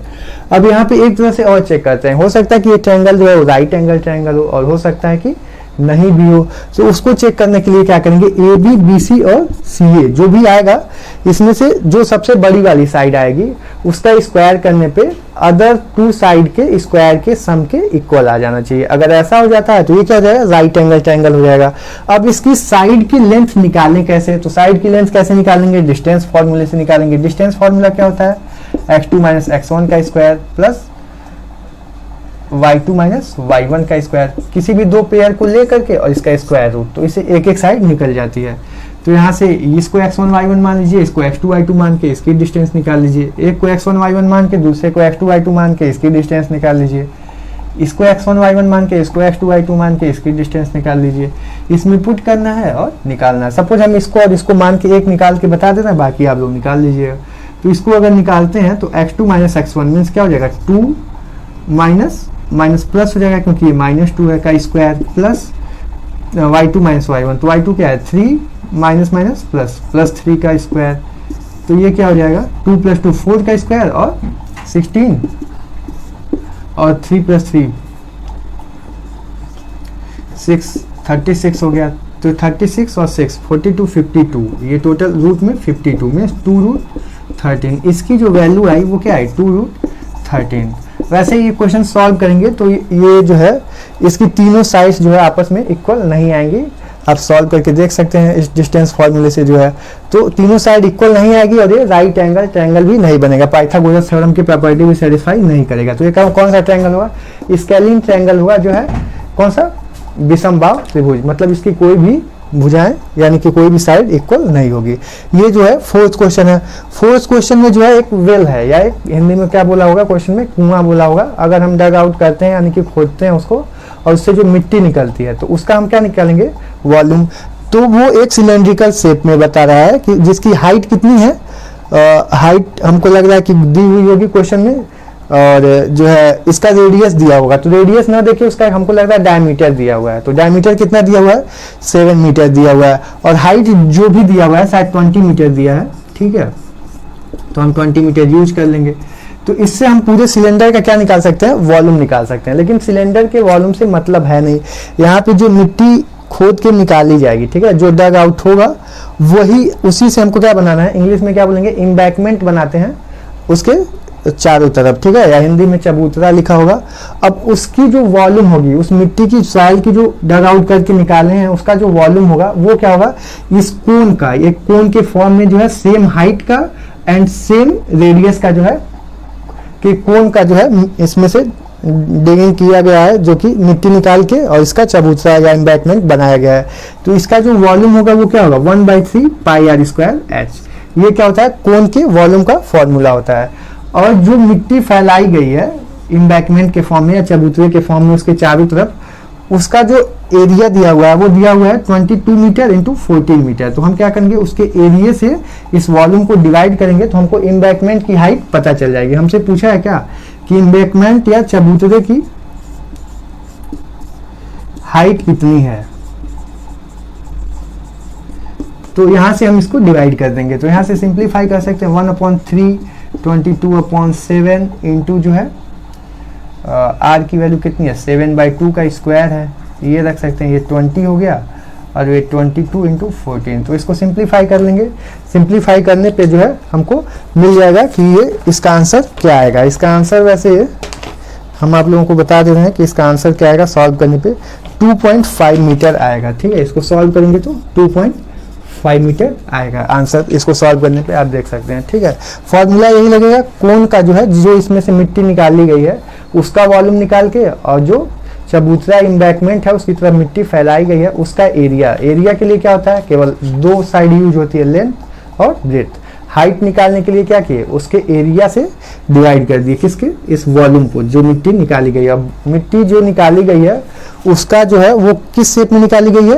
अब यहाँ पे एक तरह से और चेक करते हैं, हो सकता है कि ये ट्रायंगल जो है राइट एंगल ट्रायंगल हो, और हो सकता है कि नहीं भी हो। तो उसको चेक करने के लिए क्या करेंगे, ए बी बी सी और सी ए जो भी आएगा, इसमें से जो सबसे बड़ी वाली साइड आएगी उसका स्क्वायर करने पे अदर टू साइड के स्क्वायर के सम के इक्वल आ जाना चाहिए। अगर ऐसा हो जाता है तो ये क्या हो जाएगा, राइट एंगल ट्रायंगल हो जाएगा। अब इसकी साइड की लेंथ निकालें कैसे, तो साइड की लेंथ कैसे निकालेंगे, डिस्टेंस फॉर्मूले से निकालेंगे। डिस्टेंस फॉर्मूला क्या होता है, x2 माइनस x1 का square plus y2 minus y1 का स्क्वायर, किसी भी दो पेयर को लेकर के और इसका स्क्वायर रूट, तो इसे एक एक साइड निकल जाती है। तो यहाँ से इसको x1 y1 मान लीजिए, इसको x2 y2 मान के इसकी डिस्टेंस निकाल लीजिए, एक को x1 y1 मान के दूसरे को x2 y2 मान के इसकी डिस्टेंस निकाल लीजिए, इसको x1 y1 मान के इसको x2 y2 मान के इसकी डिस्टेंस निकाल लीजिए। इसमें पुट करना है और निकालना है। सपोज हम इसको और इसको मान के एक निकाल के बता देना, बाकी आप लोग निकाल लीजिएगा। तो इसको अगर निकालते हैं तो x2 माइनस x1 मीन्स क्या हो जाएगा, 2 माइनस प्लस हो जाएगा, क्योंकि ये -2 है का square, plus y2 minus y1, तो y2 क्या है 3 माइनस माइनस प्लस 3 का स्क्वायर, तो ये क्या हो जाएगा 2 + 2 4 का स्क्वायर और 16 और 3 + 3 6 36 हो गया। तो 36 और 6 42 52, ये टोटल रूट में 52 में 2√13, इसकी जो वैल्यू आई वो क्या है 2√13। वैसे ये क्वेश्चन सॉल्व करेंगे तो ये जो है इसकी तीनों साइड्स जो है आपस में इक्वल नहीं आएंगी। आप सॉल्व करके देख सकते हैं इस डिस्टेंस फॉर्मूले से जो है, तो तीनों साइड इक्वल नहीं आएगी और ये राइट एंगल ट्रायंगल भी नहीं बनेगा, पाइथागोरस थ्योरम की प्रॉपर्टी भी सेटिस्फाई नहीं करेगा। तो ये कौन सा ट्रायंगल होगा, स्केलिन ट्रायंगल होगा, जो है कौन सा, विषमबाहु त्रिभुज, मतलब इसकी कोई भी भुजाएं यानी कि कोई भी साइड इक्वल नहीं होगी। ये जो है फोर्थ क्वेश्चन है। फोर्थ क्वेश्चन में जो है एक वेल है, या एक हिंदी में क्या बोला होगा क्वेश्चन में, कुआं बोला होगा। अगर हम डग आउट करते हैं यानी कि खोदते हैं उसको और उससे जो मिट्टी निकलती है तो उसका हम क्या निकालेंगे, वॉल्यूम। तो वो एक सिलेंड्रिकल शेप में बता रहा है कि जिसकी हाइट कितनी है, हाइट हमको लग रहा है कि दी हुई होगी क्वेश्चन में, और जो है इसका रेडियस दिया होगा, तो रेडियस ना देखिए उसका हमको लग रहा है डायमीटर दिया हुआ है, तो डायमीटर कितना दिया हुआ है 7 मीटर दिया हुआ है, और हाइट जो भी दिया हुआ है शायद 20 मीटर दिया है, ठीक है, तो हम 20 मीटर यूज कर लेंगे। तो इससे हम पूरे सिलेंडर का क्या निकाल सकते हैं, वॉल्यूम निकाल सकते हैं। लेकिन सिलेंडर के वॉल्यूम से मतलब है नहीं, यहाँ पे जो मिट्टी खोद के निकाली जाएगी, ठीक है, जो डग आउट होगा वही, उसी से हमको क्या बनाना है, इंग्लिश में क्या बोलेंगे, एम्बैंकमेंट बनाते हैं उसके चारों तरफ, ठीक है, या हिंदी में चबूतरा लिखा होगा। अब उसकी जो वॉल्यूम होगी, उस मिट्टी की सॉइल की जो डग आउट करके निकाले हैं उसका जो वॉल्यूम होगा वो क्या होगा, इस कोन का, एक कोन के फॉर्म में जो है सेम हाइट का एंड सेम रेडियस का जो है, कि कोन का जो है इसमें से डिगिंग किया गया है, जो कि मिट्टी निकाल के, और इसका चबूतरा या एम्बैंकमेंट बनाया गया है। तो इसका जो वॉल्यूम होगा वो क्या होगा 1/3 πr²h। ये क्या होता है, कोन के वॉल्यूम का फॉर्मूला होता है। और जो मिट्टी फैलाई गई है एम्बैंकमेंट के फॉर्म में या चबूतरे के फॉर्म में उसके चारों तरफ, उसका जो एरिया दिया हुआ है वो दिया हुआ है 22 मीटर इंटू 14 मीटर। तो हम क्या करेंगे, उसके एरिया से इस वॉल्यूम को डिवाइड करेंगे तो हमको एम्बैंकमेंट की हाइट पता चल जाएगी। हमसे पूछा है क्या कि एम्बैंकमेंट या चबूतरे की हाइट कितनी है, तो यहां से हम इसको डिवाइड कर देंगे। तो यहां से सिंप्लीफाई कर सकते हैं 1/3 22/7 इंटू जो है आर की वैल्यू कितनी है 7/2 का स्क्वायर है, ये रख सकते हैं, ये 20 हो गया और ये 22 इंटू 14। तो इसको सिंप्लीफाई कर लेंगे। सिंप्लीफाई करने पे जो है हमको मिल जाएगा कि ये इसका आंसर क्या आएगा। इसका आंसर वैसे हम आप लोगों को बता दे रहे हैं कि इसका आंसर क्या आएगा, सॉल्व करने पे 2.5 मीटर आएगा। ठीक है, इसको सॉल्व करेंगे तो 2.5 मीटर आएगा आंसर, इसको सॉल्व करने पे आप देख सकते हैं। ठीक है, फॉर्मूला यही लगेगा, कोन का जो है जो इसमें से मिट्टी निकाली गई है उसका वॉल्यूम निकाल के, और जो चबूतरा एम्बैंकमेंट है उसकी तरफ मिट्टी फैलाई गई है उसका एरिया। एरिया के लिए क्या होता है, केवल दो साइड यूज होती है, लेंथ और ब्रेड्थ। हाइट निकालने के लिए क्या किए, उसके एरिया से डिवाइड कर दिए, किसके, इस वॉल्यूम को, जो मिट्टी निकाली गई है। अब मिट्टी जो निकाली गई है उसका जो है वो किस शेप में निकाली गई है,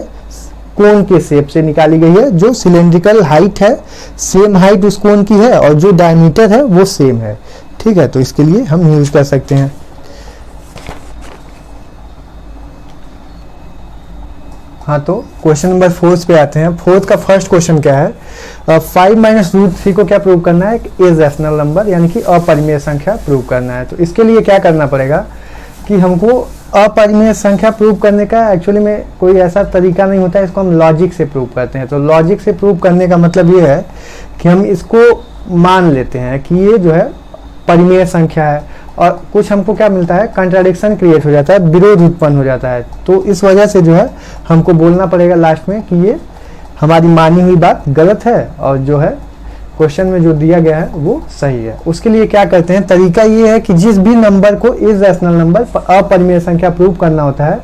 कोन के शेप से निकाली गई है। जो सिलेंड्रिकल हाइट है सेम हाइट उस कोन की है और जो डायमीटर है वो सेम है। ठीक है, तो इसके लिए हम यूज कर सकते हैं। हाँ, तो क्वेश्चन नंबर 4 पे आते हैं। 4 का फर्स्ट क्वेश्चन क्या है, 5 माइनस रूट 3 को क्या प्रूव करना है, एक इरेशनल नंबर यानी कि अपरिमेय संख्या प्रूव करना है। तो इसके लिए क्या करना पड़ेगा कि हमको अपरिमेय संख्या प्रूव करने का एक्चुअली में कोई ऐसा तरीका नहीं होता है, इसको हम लॉजिक से प्रूव करते हैं। तो लॉजिक से प्रूव करने का मतलब ये है कि हम इसको मान लेते हैं कि ये जो है परिमेय संख्या है, और कुछ हमको क्या मिलता है, कंट्राडिक्शन क्रिएट हो जाता है, विरोध उत्पन्न हो जाता है। तो इस वजह से जो है हमको बोलना पड़ेगा लास्ट में कि ये हमारी मानी हुई बात गलत है और जो है क्वेश्चन में जो दिया गया है वो सही है। उसके लिए क्या करते हैं, तरीका ये है कि जिस भी नंबर को इरेशनल नंबर, अपरिमेय संख्या प्रूव करना होता है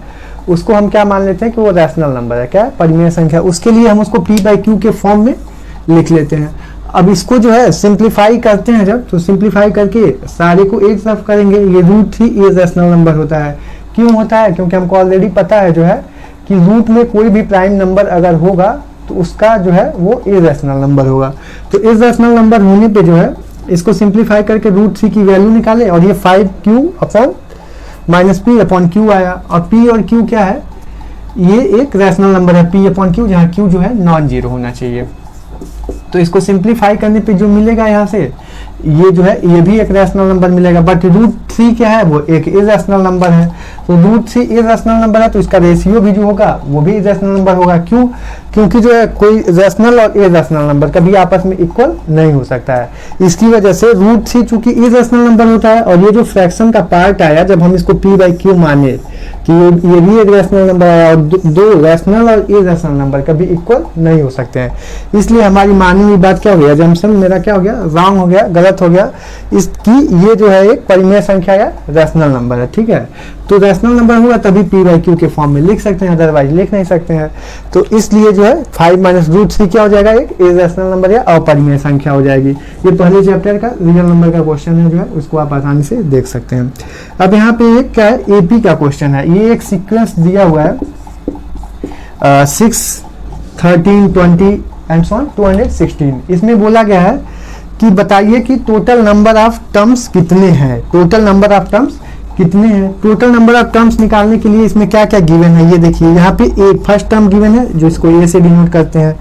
उसको हम क्या मान लेते हैं कि वो रैशनल नंबर है, क्या है, परिमेय संख्या। उसके लिए हम उसको p/q के फॉर्म में लिख लेते हैं। अब इसको जो है सिंप्लीफाई करते हैं जब, तो सिंप्लीफाई करके सारे को एक तरफ करेंगे। ये √3 इरेशनल नंबर होता है। क्यों होता है, क्योंकि हमको ऑलरेडी पता है जो है कि रूट में कोई भी प्राइम नंबर अगर होगा तो उसका जो है वो इरेशनल नंबर होगा। तो इरेशनल नंबर होने पे जो है इसको सिंप्लीफाई करके √3 की वैल्यू निकाले और ये 5q अपॉन -p/q आया। और p और q क्या है, ये एक रैशनल नंबर है p/q, जहाँ q जो है नॉन जीरो होना चाहिए। तो इसको सिंप्लीफाई करने पे जो मिलेगा यहाँ से, ये जो है ये भी एक रैशनल नंबर मिलेगा, बट √3 क्या है, वो एक इरेशनल नंबर है। तो √3 इरेशनल नंबर है तो इसका रेशियो भी जो होगा वो भी इरेशनल नंबर होगा। क्यों, क्योंकि जो है कोई रैशनल और इरेशनल नंबर कभी आपस में इक्वल नहीं हो सकता है। इसकी वजह से √3 चूंकि इरेशनल नंबर होता है, और ये जो फ्रैक्शन का पार्ट आया जब हम इसको p/q माने कि ये भी एक रैशनल नंबर आया, और दो रैशनल और इरेशनल नंबर कभी इक्वल नहीं हो सकते हैं। इसलिए हमारी मानी हुई बात क्या हो गया, जंक्शन मेरा क्या हो गया, रॉन्ग हो गया, गलत हो गया। इसकी ये जो है एक परिमेय संख्या या रैशनल नंबर है। ठीक है, तो रैशनल नंबर होगा तभी p/q के फॉर्म में लिख सकते हैं, अदरवाइज लिख नहीं सकते हैं। तो इसलिए जो है 5 माइनस √3 क्या हो जाएगा, एक इरेशनल नंबर या अपरिमेय संख्या हो जाएगी। ये पहले चैप्टर का रियल नंबर का क्वेश्चन है, जो है उसको आप आसानी से देख सकते हैं। अब यहाँ पे एक क्या है, AP का क्वेश्चन है। ये एक सीक्वेंस दिया हुआ है 6, 13, 20 एंड सो ऑन 216। इसमें बोला गया है कि बताइए कि टोटल नंबर ऑफ टर्म्स कितने हैं, टोटल नंबर ऑफ टर्म्स कितने हैं। टोटल नंबर ऑफ टर्म्स निकालने के लिए इसमें क्या क्या गिवन है, ये देखिए यहाँ पे एक फर्स्ट टर्म गिवन है जो इसको ए से डिनोट करते हैं,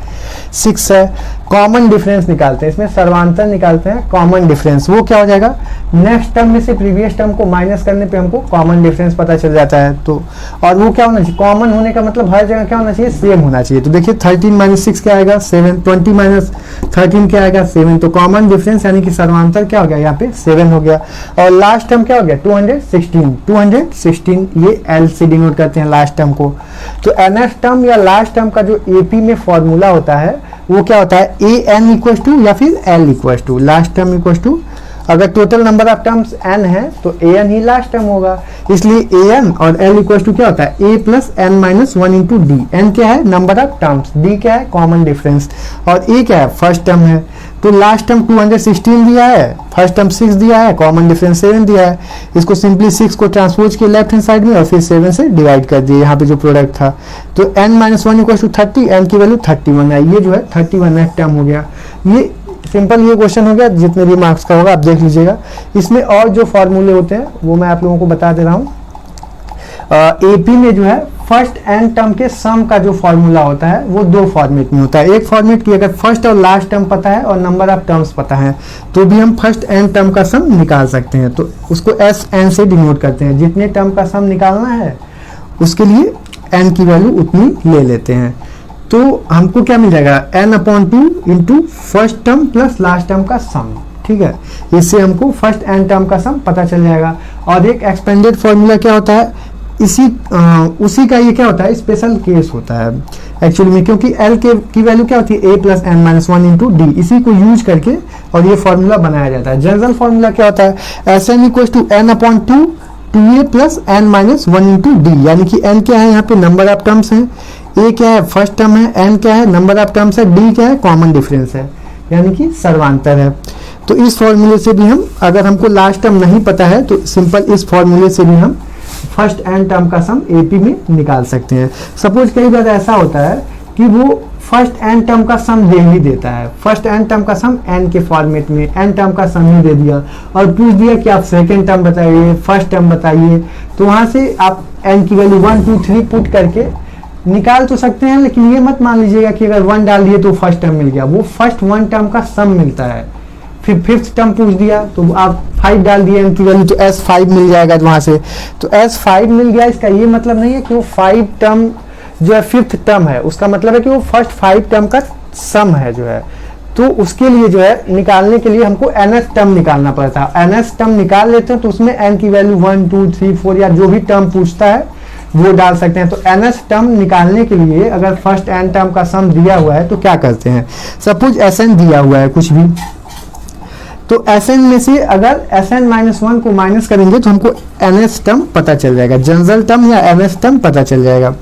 6 है। कॉमन डिफरेंस निकालते हैं, इसमें सर्वांतर निकालते हैं, कॉमन डिफरेंस वो क्या हो जाएगा, नेक्स्ट टर्म में से प्रीवियस टर्म को माइनस करने पे हमको कॉमन डिफरेंस पता चल जाता है। तो और वो क्या होना चाहिए, कॉमन होने का मतलब हर जगह क्या होना चाहिए, सेम होना चाहिए। तो देखिए 13 - 6 क्या आएगा, 7, 20 - 13 क्या आएगा, 7। तो कॉमन डिफरेंस यानी कि सर्वांतर क्या हो गया, यहाँ पे 7 हो गया। और लास्ट टर्म क्या हो गया, 216, ये एल से डिनोट करते हैं लास्ट टर्म को। तो nth टर्म या लास्ट टर्म का जो AP में फॉर्मूला होता है वो क्या होता है, AN = या फिर L = लास्ट टर्म = अगर total number of terms n है तो an ही लास्ट टर्म होगा, इसलिए an और l इक्वल टू क्या होता है a plus n minus 1 into D. n क्या है नंबर ऑफ टर्म्स, d क्या है कॉमन डिफरेंस, और a क्या है फर्स्ट टर्म है। तो लास्ट टर्म 216 दिया है, फर्स्ट टर्म 6 दिया है, कॉमन डिफरेंस 7 दिया है। इसको सिंपली 6 को ट्रांसपोज किया लेफ्ट हैंड साइड में और फिर 7 से डिवाइड कर दिए यहाँ पे जो प्रोडक्ट था। तो n minus 1 equal to 30, n की वैल्यू 31 है, ये जो है 31 टर्म हो गया। ये सिंपल ये क्वेश्चन हो गया, जितने भी मार्क्स का होगा आप देख लीजिएगा। इसमें और जो फॉर्मूले होते हैं वो मैं आप लोगों को बता दे रहा हूँ। एपी में जो है फर्स्ट एंड टर्म के सम का जो फॉर्मूला होता है वो दो फॉर्मेट में होता है। एक फॉर्मेट की अगर फर्स्ट और लास्ट टर्म पता है और नंबर ऑफ टर्म्स पता है तो भी हम फर्स्ट एंड टर्म का सम निकाल सकते हैं, तो उसको एस एन से डिनोट करते हैं। जितने टर्म का सम निकालना है उसके लिए एन की वैल्यू उतनी ले लेते हैं। तो हमको क्या मिल जाएगा n/2 into first term plus last term का सम, ठीक है। इससे हमको फर्स्ट एंड टर्म का सम पता चल जाएगा। और एक एक्सपेंडेड फॉर्मूला क्या होता है, उसी का ये क्या होता है स्पेशल केस होता है एक्चुअली में, क्योंकि l की वैल्यू क्या होती है a plus n minus 1 into D. इसी को यूज करके और ये फॉर्मूला बनाया जाता है। जनरल फॉर्मूला क्या होता है Sn equal to n/2 2a plus n minus 1 into D, यानी कि n क्या है यहाँ पे नंबर ऑफ टर्म्स है, a क्या है फर्स्ट टर्म है, n क्या है नंबर ऑफ टर्म्स है, d क्या है कॉमन डिफरेंस है यानी कि सर्वांतर है। तो इस फॉर्मूले से भी हम, अगर हमको लास्ट टर्म नहीं पता है तो सिंपल इस फॉर्मूले से भी हम फर्स्ट एंड टर्म का सम एपी में निकाल सकते हैं। सपोज कई बार ऐसा होता है कि वो फर्स्ट एंड टर्म का सम दे ही देता है, फर्स्ट एंड टर्म का सम एन के फॉर्मेट में एन टर्म का सम ही दे दिया और पूछ दिया कि आप सेकेंड टर्म बताइए फर्स्ट टर्म बताइए, तो वहां से आप एन की वैल्यू 1 2 3 पुट करके निकाल तो सकते हैं, लेकिन ये मत मान लीजिएगा कि अगर 1 डाल दिए तो फर्स्ट टर्म मिल गया। वो फर्स्ट 1 टर्म का सम मिलता है। फिर फिफ्थ टर्म पूछ दिया तो आप 5 डाल दिए एन की वैल्यू तो S5 मिल जाएगा वहां से। तो S5 मिल गया, इसका ये मतलब नहीं है कि वो 5 टर्म जो है फिफ्थ टर्म है, उसका मतलब है कि वो फर्स्ट 5 टर्म का सम है जो है। तो उसके लिए जो है निकालने के लिए हमको nth टर्म निकालना पड़ता है। nth टर्म निकाल लेते हैं तो उसमें n की वैल्यू 1 2 3 4 या जो भी टर्म पूछता है वो डाल सकते हैं। तो nth टर्म निकालने के लिए अगर फर्स्ट n टर्म का सम दिया हुआ है तो क्या करते हैं, सपोज Sn दिया हुआ है कुछ भी, तो Sn में से अगर Sn-1 को माइनस करेंगे तो हमको nth टर्म पता चल जाएगा, जनरल टर्म या nth टर्म पता चल जाएगा।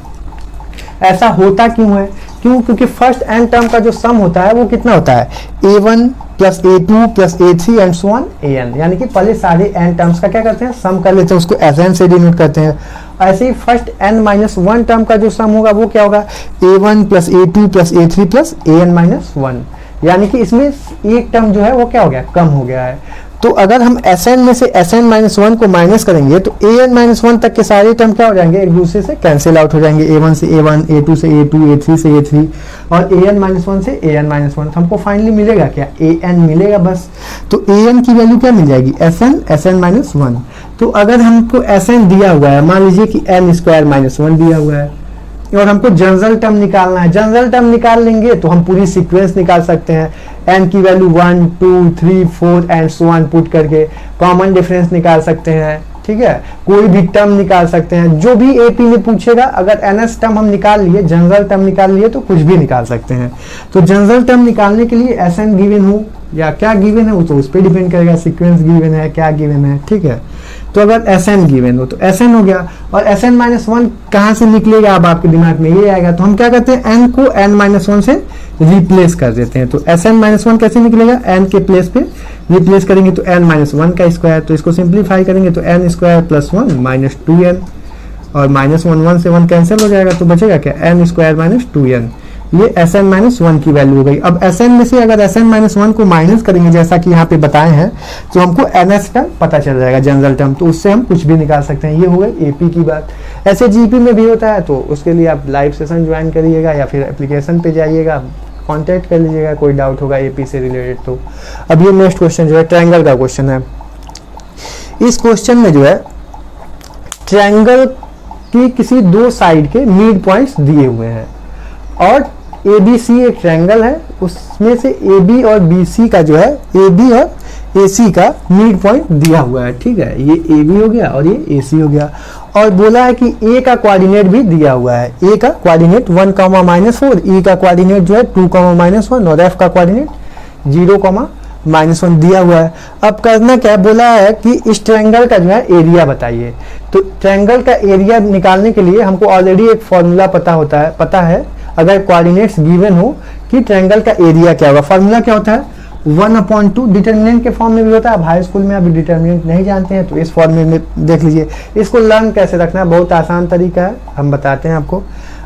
ऐसा होता क्यों है, क्योंकि फर्स्ट एन टर्म का जो सम होता है वो कितना होता है a1 plus a2 plus a3 and so on an, यानी कि पहले सारे एन टर्म्स का क्या करते हैं सम कर लेते हैं, उसको Sn से डिनोट करते हैं। ऐसे ही फर्स्ट n-1 टर्म का जो सम होगा वो क्या होगा a1 plus a2 plus a3 plus an-1, यानी कि इसमें एक टर्म जो है वो क्या हो गया कम हो गया है। तो अगर हम Sn में से Sn-1 को माइनस करेंगे तो an-1 तक के सारे टर्म क्या हो जाएंगे एक दूसरे से कैंसिल आउट हो जाएंगे, a1 से a1 a2 से a2 a3 से a3 और an-1 से an-1। तो हमको फाइनली मिलेगा क्या an मिलेगा बस। तो an की वैल्यू क्या मिल जाएगी Sn-1। तो अगर हमको Sn दिया हुआ है, मान लीजिए कि n² -1 दिया हुआ है और हमको जनरल टर्म निकालना है, जनरल टर्म निकाल लेंगे तो हम पूरी सीक्वेंस निकाल सकते हैं। n की value 1 2 3 4 and so on put करके कॉमन डिफरेंस निकाल सकते हैं, ठीक है। कोई भी टर्म निकाल सकते हैं, जो भी एपी में पूछेगा अगर nth टर्म हम निकाल लिए, जनरल टर्म निकाल लिए तो कुछ भी निकाल सकते हैं। तो जनरल टर्म निकालने के लिए Sn गिवन हो या क्या गिवन है वो तो उस पर डिपेंड करेगा, सीक्वेंस गिवन है क्या गिवन है, ठीक है। तो अगर Sn गिवन हो तो Sn हो गया और Sn-1 कहाँ से निकलेगा अब आपके दिमाग में ये आएगा। तो हम क्या करते हैं n को n-1 से रिप्लेस कर देते हैं। तो Sn-1 कैसे निकलेगा, n के प्लेस पे रिप्लेस करेंगे तो n-1 का स्क्वायर, तो इसको सिंप्लीफाई करेंगे तो n² + 1 माइनस 2n और -1 से 1 कैंसिल हो जाएगा तो बचेगा क्या n² - 2n। ये Sn-1 की वैल्यू हो गई। अब Sn में से अगर Sn-1 को माइनस करेंगे जैसा कि यहाँ पे बताए हैं तो हमको nth टर्म पता चल जाएगा जनरल टर्म, तो उससे हम कुछ भी निकाल सकते हैं। ये हो गई एपी की बात। ऐसे जीपी में भी होता है तो उसके लिए आप लाइव सेशन ज्वाइन करिएगा या फिर एप्लीकेशन पे जाइएगा, कांटेक्ट कर लीजिएगा, कोई डाउट होगा एपी से रिलेटेड। तो अब ये नेक्स्ट क्वेश्चन जो है ट्रायंगल का क्वेश्चन है। इस क्वेश्चन में जो है ट्रायंगल की किसी दो साइड के मिड पॉइंट्स दिए हुए हैं और ABC एक ट्रायंगल है, उसमें से AB और BC का जो है AB और AC का मिड पॉइंट दिया हुआ है, ठीक है। ये AB हो गया और ये AC हो गया और बोला है कि A का कोऑर्डिनेट भी दिया हुआ है। A का कोऑर्डिनेट 1, -4, E का कोऑर्डिनेट जो है 2, -1 और F का कोऑर्डिनेट 0, -1 दिया हुआ है। अब करना क्या है, बोला है कि इस ट्रायंगल का जो है एरिया बताइए। तो ट्रायंगल का एरिया निकालने के लिए हमको ऑलरेडी एक फॉर्मूला पता है अगर कोऑर्डिनेट्स गिवन हो कि ट्रायंगल का एरिया क्या होगा। फॉर्मूला क्या होता है, 1/2 डिटर्मिनेंट के फॉर्म में भी होता है। हाई स्कूल में अभी डिटर्मिनेंट नहीं जानते हैं तो इस फॉर्म में देख लीजिए। इसको लर्न कैसे रखना है, बहुत आसान तरीका है, हम बताते हैं आपको।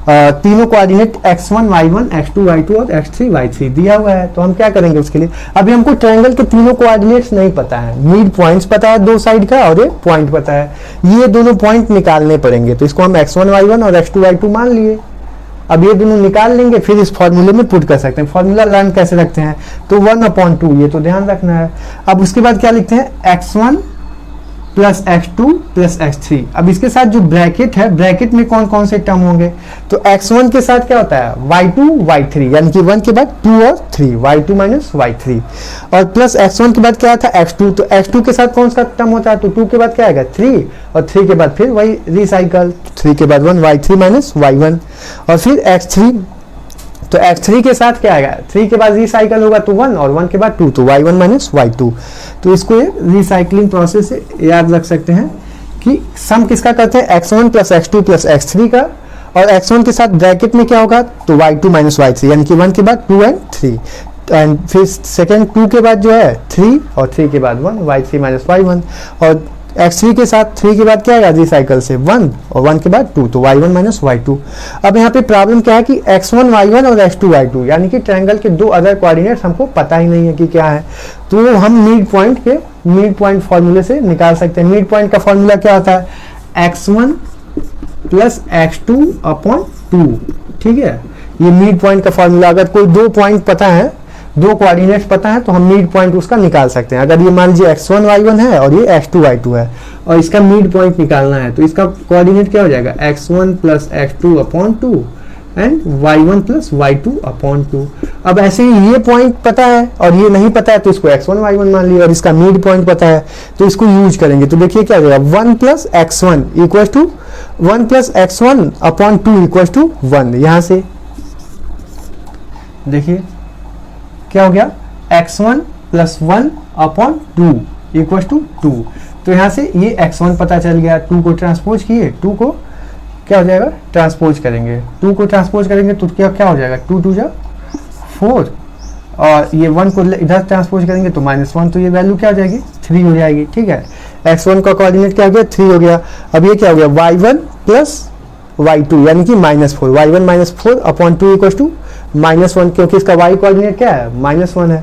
तीनों coordinate x1 y1 x2 y2 और x3 y3 दिया हुआ है। तो हम क्या करेंगे उसके लिए, अभी हमको ट्रायंगल के तीनों कोऑर्डिनेट्स नहीं पता है, मिड पॉइंट्स पता है दो साइड का और एक पॉइंट पता है, ये दोनों पॉइंट निकालने पड़ेंगे। तो इसको हम x1 y1 और x2 y2 मान लिए। अब ये दोनों निकाल लेंगे, फिर इस फॉर्मूले में पुट कर सकते हैं। फॉर्मूला लर्न कैसे रखते हैं, तो 1/2 ये तो ध्यान रखना है। अब उसके बाद क्या लिखते हैं, x1 plus x2 plus x3। अब इसके साथ जो ब्रैकेट है, ब्रैकेट में कौन कौन से टर्म होंगे, तो x1 के साथ क्या होता है y2 y3, यानी कि 1 के बाद 2 और 3, y2 माइनस y3, और प्लस x1 के बाद क्या आता है x2। तो x2 के साथ कौन सा टर्म होता है, तो 2 के बाद क्या आएगा 3, और 3 के बाद फिर वही रिसाइकल, 3 के बाद 1 y3 माइनस y1, और फिर x3। तो x3 के साथ क्या आएगा, 3 के बाद रिसाइकल होगा तो 1, और 1 के बाद 2, तो y1 माइनस y2। तो इसको रिसाइकलिंग प्रोसेस से याद रख सकते हैं कि सम किसका करते हैं, x1 plus x2 plus x3 का, और x1 के साथ ब्रैकेट में क्या होगा, तो y2 माइनस y3, यानी कि 1 के बाद 2 एंड 3, एंड फिर सेकेंड 2 के बाद जो है 3, और 3 के बाद 1 y3 माइनस y1, और x3 के साथ 3 के बाद क्या आएगा रिसाइकल से 1, और 1 के बाद 2, तो y1 माइनस y2। अब यहाँ पे प्रॉब्लम क्या है कि x1 y1 और x2 y2 यानी कि ट्रायंगल के दो अदर कोऑर्डिनेट्स हमको पता ही नहीं है कि क्या है, तो हम मिड पॉइंट फॉर्मूले से निकाल सकते हैं। मिड पॉइंट का फॉर्मूला क्या होता है, x1 प्लस x2 अपॉन 2, ठीक है, ये मिड पॉइंट का फॉर्मूला। अगर कोई दो पॉइंट पता है, दो कोऑर्डिनेट्स पता है, तो हम मिड पॉइंट उसका निकाल सकते हैं। अगर ये मान लीजिए x1 y1 है और ये x2 y2 है और इसका मिड पॉइंट निकालना है, तो इसका कोऑर्डिनेट क्या हो जाएगा, x1 plus x2 upon 2 and y1 plus y2 upon 2। अब ऐसे ही ये पॉइंट पता है और ये नहीं पता है, तो इसको x1 y1 मान लिया, और इसका मिड पॉइंट पता है तो इसको यूज करेंगे। तो देखिए क्या हो जाएगा, 1 plus x1 equal to 1 plus x1 upon 2 equal to 1। यहां से देखिए क्या हो गया, x1 plus 1 upon 2 equal to 2। तो यहाँ से ये x1 पता चल गया, 2 को ट्रांसपोज किए, 2 को क्या हो जाएगा ट्रांसपोज करेंगे, 2 को ट्रांसपोज करेंगे तो क्या हो जाएगा, 2 2 जा 4, और ये 1 को इधर ट्रांसपोज करेंगे तो -1, तो ये वैल्यू क्या हो जाएगी 3 हो जाएगी, ठीक है। x1 का कोऑर्डिनेट क्या हो गया 3 हो गया। अब ये क्या हो गया y1 प्लस y2 यानी कि -4, y1 minus 4 upon 2 equal to -1, क्योंकि इसका y कोऑर्डिनेट क्या है -1 है।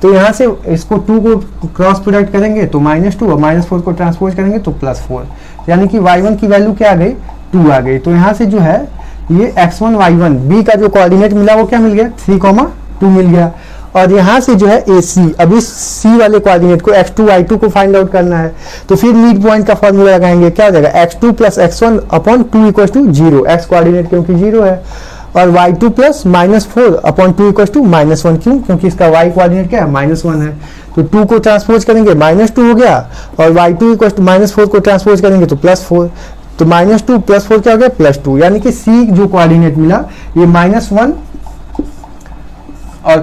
तो यहाँ से इसको 2 को क्रॉस प्रोडक्ट करेंगे तो -2, और -4 को ट्रांसपोज करेंगे तो +4, यानी कि y1 की वैल्यू क्या आ गई 2 आ गई। तो यहाँ से जो है ये x1 y1 b का जो कोऑर्डिनेट मिला वो क्या मिल गया 3,2 मिल गया। और यहाँ से जो है AC, अब इस C वाले कोऑर्डिनेट को x2 y2 को फाइंड आउट करना है, तो फिर मिड पॉइंट का फॉर्मूला लगाएंगे, क्या हो जाएगा x2 plus x1 upon 2 equal to 0, x coordinate क्योंकि 0 है, और y2 plus -4 upon 2 equal to -1, क्यों, क्योंकि इसका y कोऑर्डिनेट क्या है -1 है। तो 2 को ट्रांसपोज करेंगे -2 हो गया, और y2 इक्वल टू -4 को ट्रांसपोज करेंगे तो +4, तो -2 + 4 क्या हो गया +2, यानी कि C जो कोऑर्डिनेट मिला ये -1 और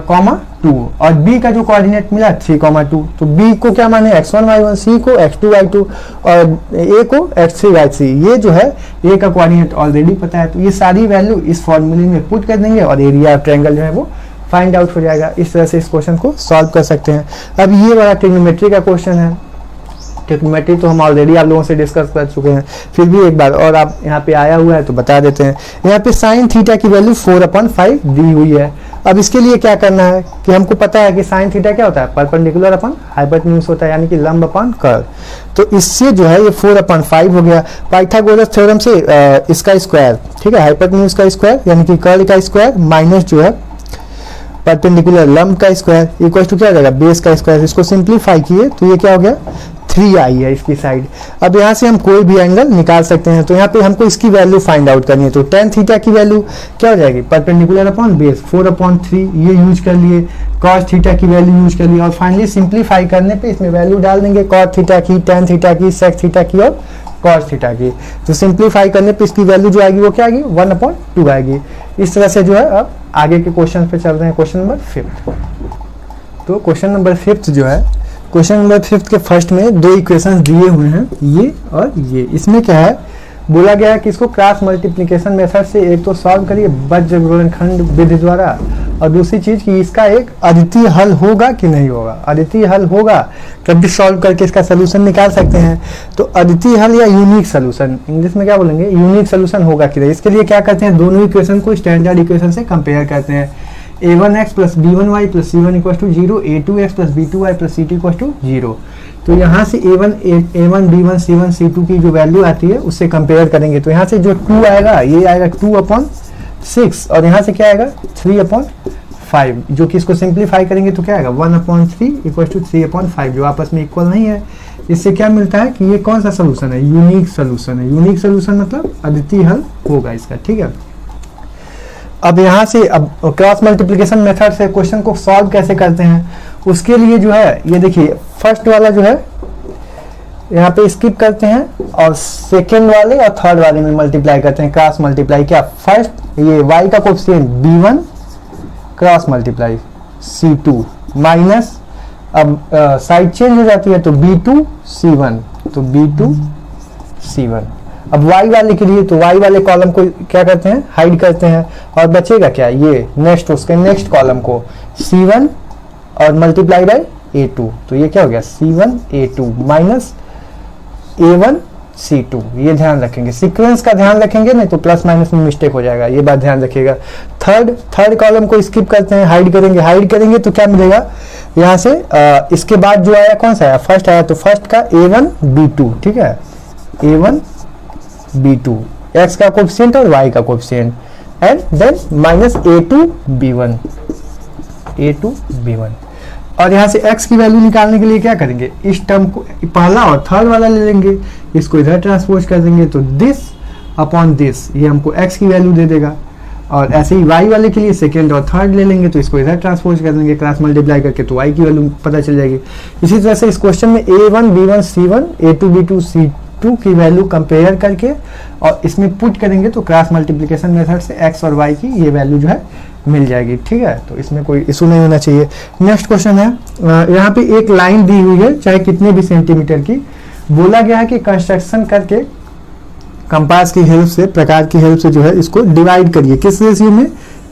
(2), और B का जो कोऑर्डिनेट मिला 3,2। तो B को क्या माने x1 y1, C को x2 y2 और A को x3 y3। ये जो है A का कोऑर्डिनेट ऑलरेडी पता है, तो ये सारी वैल्यू इस फॉर्मूले में पुट कर देंगे और एरिया ऑफ ट्रायंगल जो है वो फाइंड आउट हो जाएगा। इस तरह से इस क्वेश्चन को सॉल्व कर सकते हैं। अब ये वाला ट्रिग्नोमेट्री का क्वेश्चन है। ट्रिग्नोमेट्री तो हम ऑलरेडी आप लोगों से डिस्कस कर चुके हैं, फिर भी एक बार और आप यहाँ पे आया हुआ है तो बता देते हैं। यहाँ पे साइन थीटा की वैल्यू 4/5 दी हुई है। अब इसके लिए क्या करना है कि हमको पता है कि साइन थीटा क्या होता है, परपेंडिकुलर अपन हाइपोटेन्यूज होता है, यानी कि लंब अपन कर्व। तो इससे जो है ये 4/5 हो गया। पाइथागोरस थ्योरम से इसका स्क्वायर, ठीक है, हाइपोटेन्यूज का स्क्वायर यानी कि कर्व का स्क्वायर माइनस जो है परपेंडिकुलर लंब का स्क्वायर इक्वल टू क्या हो जाएगा बेस का स्क्वायर। इसको सिंप्लीफाई किए तो ये क्या हो गया 3 आई है इसकी साइड। अब यहाँ से हम कोई भी एंगल निकाल सकते हैं, तो यहाँ पे हमको इसकी वैल्यू फाइंड आउट करनी है। तो tan थीटा की वैल्यू क्या हो जाएगी परपेंडिकुलर अपॉन बेस 4/3, ये यूज कर लिए। cos थीटा की वैल्यू यूज कर लिए, और फाइनली सिंप्लीफाई करने पे इसमें वैल्यू डाल देंगे cos थीटा की, tan थीटा की, sec थीटा की और cos थीटा की। तो सिंप्लीफाई करने पे इसकी वैल्यू जो आएगी वो क्या आएगी 1/2 आएगी। इस तरह से जो है अब आगे के क्वेश्चन पे चल रहे हैं। Question number 5। तो क्वेश्चन नंबर 5 जो है, क्वेश्चन नंबर 5 के फर्स्ट में दो इक्वेशंस दिए हुए हैं, ये और ये। इसमें क्या है, बोला गया है कि इसको क्रॉस मल्टीप्लिकेशन मेथड से एक तो सॉल्व करिए बज्र गुणनखंड विधि द्वारा, और दूसरी चीज कि इसका एक अद्वितीय हल होगा कि नहीं होगा। अद्वितीय हल होगा तभी सॉल्व करके इसका सोल्यूशन निकाल सकते हैं। तो अद्वितीय हल या यूनिक सोल्यूशन, इंग्लिश में क्या बोलेंगे, यूनिक सोल्यूशन होगा कि नहीं। इसके लिए क्या करते हैं, दोनों इक्वेशन को स्टैंडर्ड इक्वेशन से कंपेयर करते हैं। a1x plus b1y plus c1 equal to 0, a2x plus b2y plus c2 equal to 0। तो यहाँ से a1 b1 c1 c2 की जो वैल्यू आती है उससे कंपेयर करेंगे। तो यहाँ से जो 2 आएगा ये आएगा 2/6, और यहाँ से क्या आएगा 3/5, जो कि इसको सिंप्लीफाई करेंगे तो क्या आएगा 1/3 इक्वल टू 3/5, जो आपस में इक्वल नहीं है। इससे क्या मिलता है कि ये कौन सा सोल्यूशन है, यूनिक सोल्यूशन है। यूनिक सोल्यूशन मतलब अद्वितीय हल होगा इसका, ठीक है। अब यहाँ से अब क्रॉस मल्टीप्लिकेशन मेथड से क्वेश्चन को सॉल्व कैसे करते हैं, उसके लिए जो है ये देखिए फर्स्ट वाला जो है यहाँ पे स्किप करते हैं और सेकेंड वाले और थर्ड वाले में मल्टीप्लाई करते हैं। क्रॉस मल्टीप्लाई क्या, फर्स्ट ये y का coefficient b1 cross multiply c2 minus, अब साइड चेंज हो जाती है तो b2 c1, तो b2 c1। अब y वाले के लिए तो y वाले कॉलम को क्या करते हैं, हाइड करते हैं, और बचेगा क्या, ये नेक्स्ट उसके नेक्स्ट कॉलम को c1 और मल्टीप्लाई बाय a2, तो ये क्या हो गया c1 a2 minus a1 c2। ये ध्यान रखेंगे, सीक्वेंस का ध्यान रखेंगे, नहीं तो प्लस माइनस में मिस्टेक हो जाएगा, ये बात ध्यान रखिएगा। थर्ड कॉलम को स्किप करते हैं, हाइड करेंगे तो क्या मिलेगा यहाँ से, इसके बाद जो आया कौन सा आया, फर्स्ट आया, तो फर्स्ट का a1 b2, ठीक है, a1 b2 x का कोएफिशिएंट और y का coefficient, and then minus a2 b1। और यहाँ से x की वैल्यू निकालने के लिए क्या करेंगे, इस टर्म को पहला और थर्ड वाला ले लेंगे, इसको इधर ट्रांसपोज कर देंगे, तो दिस अपॉन दिस ये हमको x की वैल्यू दे देगा। और ऐसे ही y वाले के लिए सेकेंड और थर्ड ले लेंगे, तो इसको इधर ट्रांसपोज कर देंगे क्रॉस मल्टीप्लाई करके, तो y की वैल्यू पता चल जाएगी। इसी तरह से इस क्वेश्चन में a1 b1 c1 a2 b2 c2 की वैल्यू कंपेयर करके और इसमें पुट करेंगे तो क्रॉस मल्टीप्लिकेशन मेथड से x और y की ये वैल्यू जो है मिल जाएगी, ठीक है। तो इसमें कोई इशू नहीं होना चाहिए। नेक्स्ट क्वेश्चन है, यहाँ पे एक लाइन दी हुई है चाहे कितने भी सेंटीमीटर की, बोला गया है कि कंस्ट्रक्शन करके कंपास की हेल्प से, प्रकार की हेल्प से जो है इसको डिवाइड करिए, किस रेशियो में,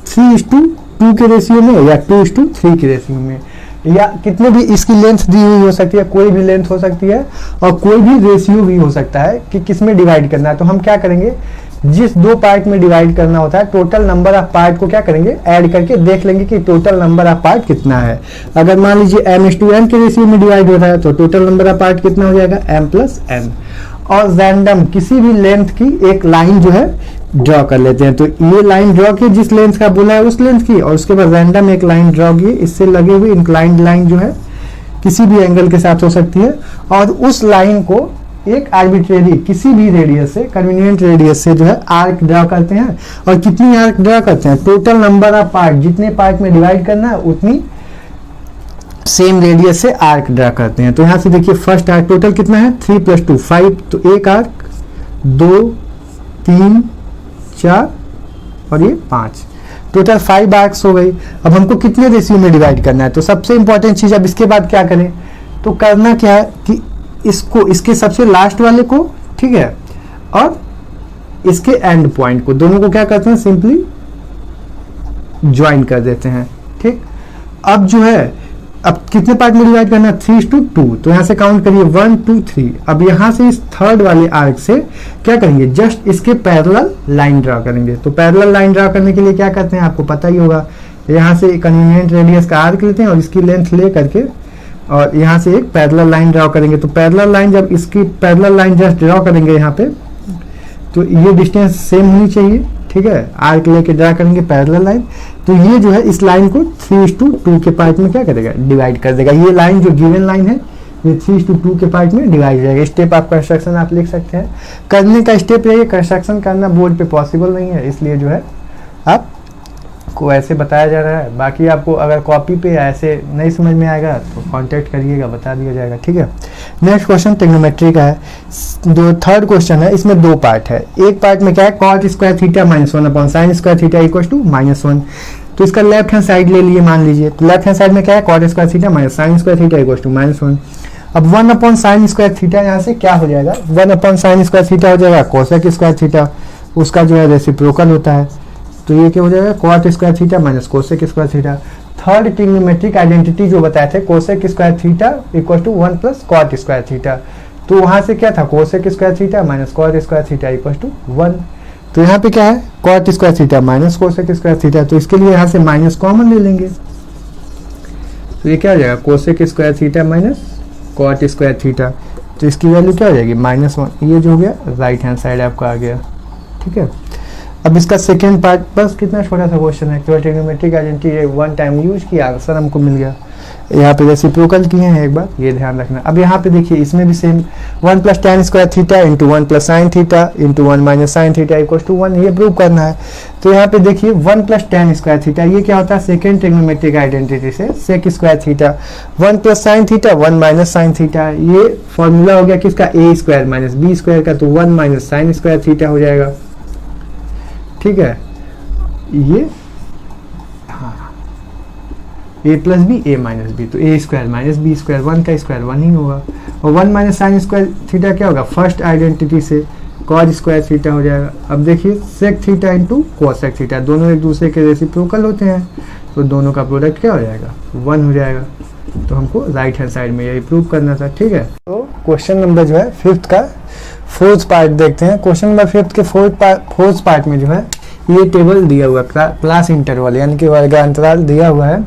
3:2 के रेशियो में या 2:3 के रेशियो में, या कितने भी इसकी लेंथ दी हुई हो सकती है, कोई भी लेंथ हो सकती है और कोई भी रेशियो भी हो सकता है कि किस में डिवाइड करना है। तो हम क्या करेंगे, जिस दो पार्ट में डिवाइड करना होता है टोटल नंबर ऑफ पार्ट को क्या करेंगे, ऐड करके देख लेंगे कि टोटल नंबर ऑफ पार्ट कितना है। अगर मान लीजिए m/n के रेशियो में डिवाइड हो रहा है तो टोटल नंबर ऑफ पार्ट कितना हो जाएगा, m+n। और रैंडम किसी भी लेंथ की एक लाइन जो है ड्रॉ कर लेते हैं, तो ये लाइन ड्रॉ की जिस लेंथ का बोला है उस लेंथ की, और उसके बाद रैंडम एक लाइन ड्रॉ की, इससे लगे हुए इंक्लाइंड लाइन जो है किसी भी एंगल के साथ हो सकती है, और उस लाइन को एक आर्बिट्रेरी किसी भी रेडियस से, कन्वीनियंट रेडियस से जो है आर्क ड्रॉ करते हैं। और कितनी आर्क ड्रॉ करते हैं, टोटल नंबर ऑफ पार्ट, जितने पार्ट में डिवाइड करना है उतनी सेम रेडियस से आर्क ड्रॉ करते हैं। तो यहाँ से देखिए फर्स्ट आर्क टोटल कितना है, 3 + 2 5, तो एक आर्क, 2 3 4 और ये 5, टोटल 5 आर्क्स हो गई। अब हमको कितने रेशियो में डिवाइड करना है, तो सबसे इंपॉर्टेंट चीज अब इसके बाद क्या करें, तो करना क्या है कि इसको, इसके सबसे लास्ट वाले को, ठीक है, और इसके एंड पॉइंट को, दोनों को क्या करते हैं, सिंपली ज्वाइन कर देते हैं, ठीक। अब जो है, अब कितने पार्ट में डिवाइड करना है, 3:2, तो यहां से काउंट करिए 1 2 3। अब यहां से इस थर्ड वाले आर्क से क्या करेंगे, जस्ट इसके पैरेलल लाइन ड्रॉ करेंगे। तो पैरेलल लाइन ड्रॉ करने के लिए क्या करते हैं, आपको पता ही होगा, यहां से कन्वीनियंट रेडियस का आर्क लेते हैं और इसकी लेंथ ले करके और यहाँ से एक पैरेलल लाइन ड्रॉ करेंगे। तो पैरेलल लाइन, जब इसकी पैरेलल लाइन जस्ट ड्रॉ करेंगे यहाँ पे, तो ये डिस्टेंस सेम होनी चाहिए, ठीक है, आर्क लेके ड्रॉ करेंगे पैरेलल लाइन, तो ये जो है इस लाइन को 3:2 के पार्ट में क्या करेगा, डिवाइड कर देगा। ये लाइन जो गिवन लाइन है ये 3:2 के पार्ट में डिवाइड हो जाएगा। स्टेप ऑफ कंस्ट्रक्शन आप लिख सकते हैं, करने का स्टेप ये, कंस्ट्रक्शन करना बोर्ड पे पॉसिबल नहीं है, इसलिए जो है आप को ऐसे बताया जा रहा है। बाकी आपको अगर कॉपी पे ऐसे नहीं समझ में आएगा तो कांटेक्ट करिएगा, बता दिया जाएगा, ठीक है। नेक्स्ट क्वेश्चन ट्रिग्नोमेट्री का है, जो थर्ड क्वेश्चन है, इसमें दो पार्ट है। एक पार्ट में क्या है, cot² θ -1/sin² θ = -1। तो इसका लेफ्ट हैंड साइड ले लिए मान लीजिए, तो लेफ्ट हैंड साइड में क्या है, cot square theta minus sine square theta equal to -1। अब 1 अपॉन साइन स्क्वायर थीटा यहाँ से क्या हो जाएगा, 1 अपॉन साइन स्क्वायर थीटा हो जाएगा कोसेक स्क्वायर थीटा, उसका जो है रेसिप्रोकल होता है, तो ये क्या हो जाएगा, cot square theta minus cosec square theta. Third trigonometric identity जो बताए थे, cosec square theta equal to 1 plus cot square theta, तो वहां से क्या था, cosec square theta minus cot square theta equal to 1। तो यहाँ पे क्या है, cot square theta minus cosec square theta, तो इसके लिए यहाँ से माइनस कॉमन ले लेंगे, तो ये क्या हो जाएगा, cosec square theta minus cot square theta, तो इसकी वैल्यू क्या हो जाएगी, -1। ये जो हो गया राइट हैंड साइड आपका आ गया, ठीक है। अब इसका सेकेंड पार्ट, बस कितना छोटा सा क्वेश्चन है, केवल trigonometric identity one time use किया, आंसर हमको मिल गया। यहाँ पे रेसिप्रोकल किए हैं एक बार, ये ध्यान रखना। अब यहाँ पे देखिए इसमें भी same 1 plus tan square theta into 1 plus sine theta into 1 minus sine theta equal to 1, ये प्रूव करना है। तो यहाँ पे देखिए 1 प्लस tan स्क्वायर थीटा, ये क्या होता है, सेकेंड ट्रिग्नोमेट्रिक आइडेंटिटी से sec square theta, 1 plus sine theta 1 minus sine theta, ये फॉर्मूला हो गया किसका, a square minus b square का, तो 1 माइनस साइन स्क्वायर थीटा हो जाएगा, ठीक है। ये a plus B A minus B, तो a square minus B square, 1 का स्क्वायर 1 ही होगा, और 1 माइनस साइन स्क्वायर थीटा क्या होगा, फर्स्ट आइडेंटिटी से कॉस स्क्वायर थीटा हो जाएगा। अब देखिए sec theta into cosec theta, दोनों एक दूसरे के रेसिप्रोकल होते हैं, तो दोनों का प्रोडक्ट क्या हो जाएगा, 1 हो जाएगा। तो हमको राइट हैंड साइड में यही प्रूव करना था, ठीक है। तो क्वेश्चन नंबर जो है 5th का 4th पार्ट देखते हैं। क्वेश्चन नंबर 5th के 4th पार्ट में जो है ये टेबल दिया हुआ, क्लास इंटरवल यानी कि वर्गांतराल दिया हुआ है,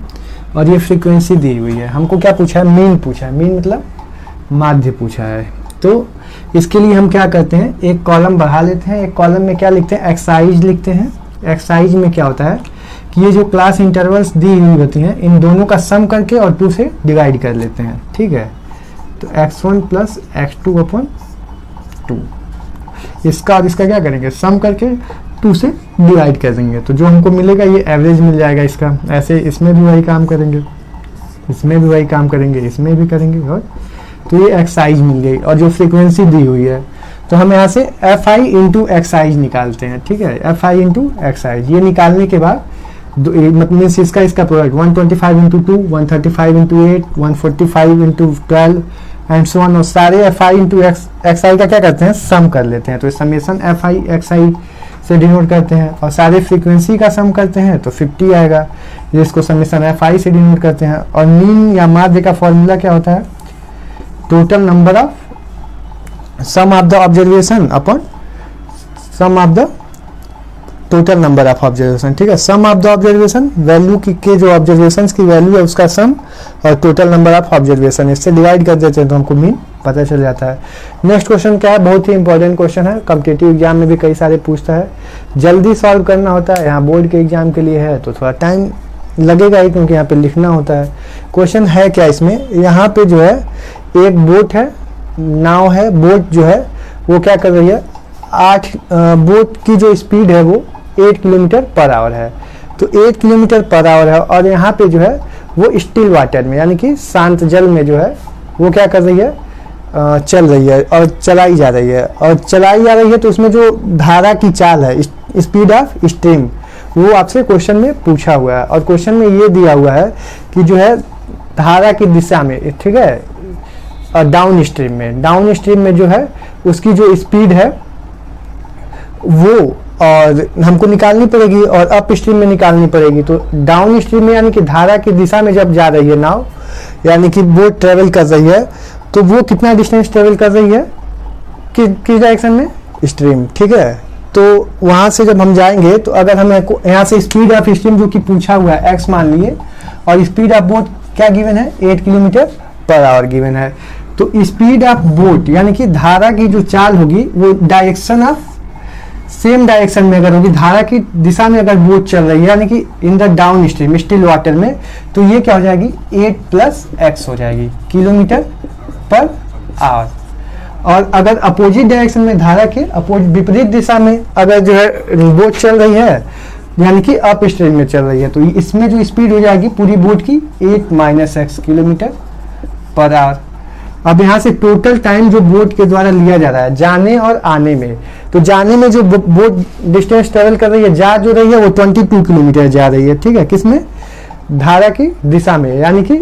और ये फ्रीक्वेंसी दी हुई है। हमको क्या पूछा है, मीन पूछा है, मीन मतलब माध्य पूछा है। तो इसके लिए हम क्या करते हैं, एक कॉलम बढ़ा लेते हैं, एक कॉलम में क्या लिखते हैं, एक्साइज लिखते हैं। एक्साइज में क्या होता है कि ये जो क्लास इंटरवल्स दी हुई होती हैं, इन दोनों का सम करके और 2 से डिवाइड कर लेते हैं, ठीक है। तो x1 प्लस x2 अपॉन 2, इसका और इसका क्या करेंगे, सम करके 2 से डिवाइड कर देंगे, तो जो हमको मिलेगा ये एवरेज मिल जाएगा इसका। ऐसे इसमें भी वही काम करेंगे, इसमें भी वही काम करेंगे, इसमें भी करेंगे, और तो ये एक्साइज मिल गई। और जो फ्रीक्वेंसी दी हुई है, तो हम यहाँ से fi इंटू एक्साइज निकालते हैं, ठीक है। fi इंटू एक्साइज, ये निकालने के बाद मतलब इसका product 125 into 2, 135 into 8, 145 into 12 and so on, और सारे fi इंटू एक्साई का क्या करते हैं, सम कर लेते हैं। तो समेशन fi xi से डिनोट करते हैं, और सारे फ्रीक्वेंसी का सम करते हैं तो 50 आएगा, जिसको समेशन fi से डिनोट करते हैं। और मीन या माध्य का फॉर्मूला क्या होता है, total number of sum of the observation upon sum of the total number of observation, ठीक है। Sum of the observation, value के जो ऑब्जर्वेशन की वैल्यू है उसका सम, और टोटल नंबर ऑफ ऑब्जर्वेशन, इससे डिवाइड कर देते हैं तो हमको मीन पता चल जाता है। नेक्स्ट क्वेश्चन क्या है, बहुत ही इंपॉर्टेंट क्वेश्चन है, कॉम्पिटिटिव एग्जाम में भी कई सारे पूछता है, जल्दी सॉल्व करना होता है। यहाँ बोर्ड के एग्जाम के लिए है तो थोड़ा टाइम लगेगा ही, क्योंकि यहाँ पे लिखना होता है। क्वेश्चन है क्या इसमें, यहाँ पे जो है एक बोट है, नाव है, बोट जो है वो क्या कर रही है, बोट की जो स्पीड है वो 8 किलोमीटर पर आवर है, तो 8 किलोमीटर पर आवर है, और यहाँ पे जो है वो स्टिल वाटर में यानी कि शांत जल में जो है वो क्या कर रही है, चल रही है और चलाई जा रही है, और चलाई जा रही है। तो उसमें जो धारा की चाल है, स्पीड ऑफ स्ट्रीम, वो आपसे क्वेश्चन में पूछा हुआ है, और क्वेश्चन में ये दिया हुआ है कि जो है धारा की दिशा में, ठीक है, डाउन स्ट्रीम में जो है उसकी जो स्पीड है वो और हमको निकालनी पड़ेगी, और अप स्ट्रीम में निकालनी पड़ेगी। तो डाउन स्ट्रीम में यानी कि धारा की दिशा में जब जा रही है नाव, यानी कि बोट ट्रेवल कर रही है, तो वो कितना डिस्टेंस ट्रेवल कर रही है, किस डायरेक्शन में, स्ट्रीम, ठीक है। तो वहां से जब हम जाएंगे, तो अगर हम यहाँ से स्पीड ऑफ स्ट्रीम जो कि पूछा हुआ है x मान लिए, और स्पीड ऑफ बोट क्या गिवन है, 8 किलोमीटर पर आवर गिवन है। तो स्पीड ऑफ बोट यानी कि धारा की जो चाल होगी वो डायरेक्शन ऑफ सेम डायरेक्शन में अगर होगी, धारा की दिशा में अगर बोट चल रही है यानी कि in the down stream still water में, तो ये क्या हो जाएगी, 8 प्लस x हो जाएगी किलोमीटर पर आवर। और अगर अपोजिट डायरेक्शन में, धारा के विपरीत दिशा में अगर जो है बोट चल रही है यानी कि अप स्ट्रीम में चल रही है, तो इसमें जो स्पीड हो जाएगी पूरी बोट की 8 minus x kilometre per hour. अब यहाँ से टोटल टाइम जो बोट के द्वारा लिया जा रहा है जाने और आने में, तो जाने में जो बोट डिस्टेंस ट्रेवल कर रही है, जा जो रही है वो 22 किलोमीटर जा रही है, ठीक है, किसमें, धारा की दिशा में, यानी कि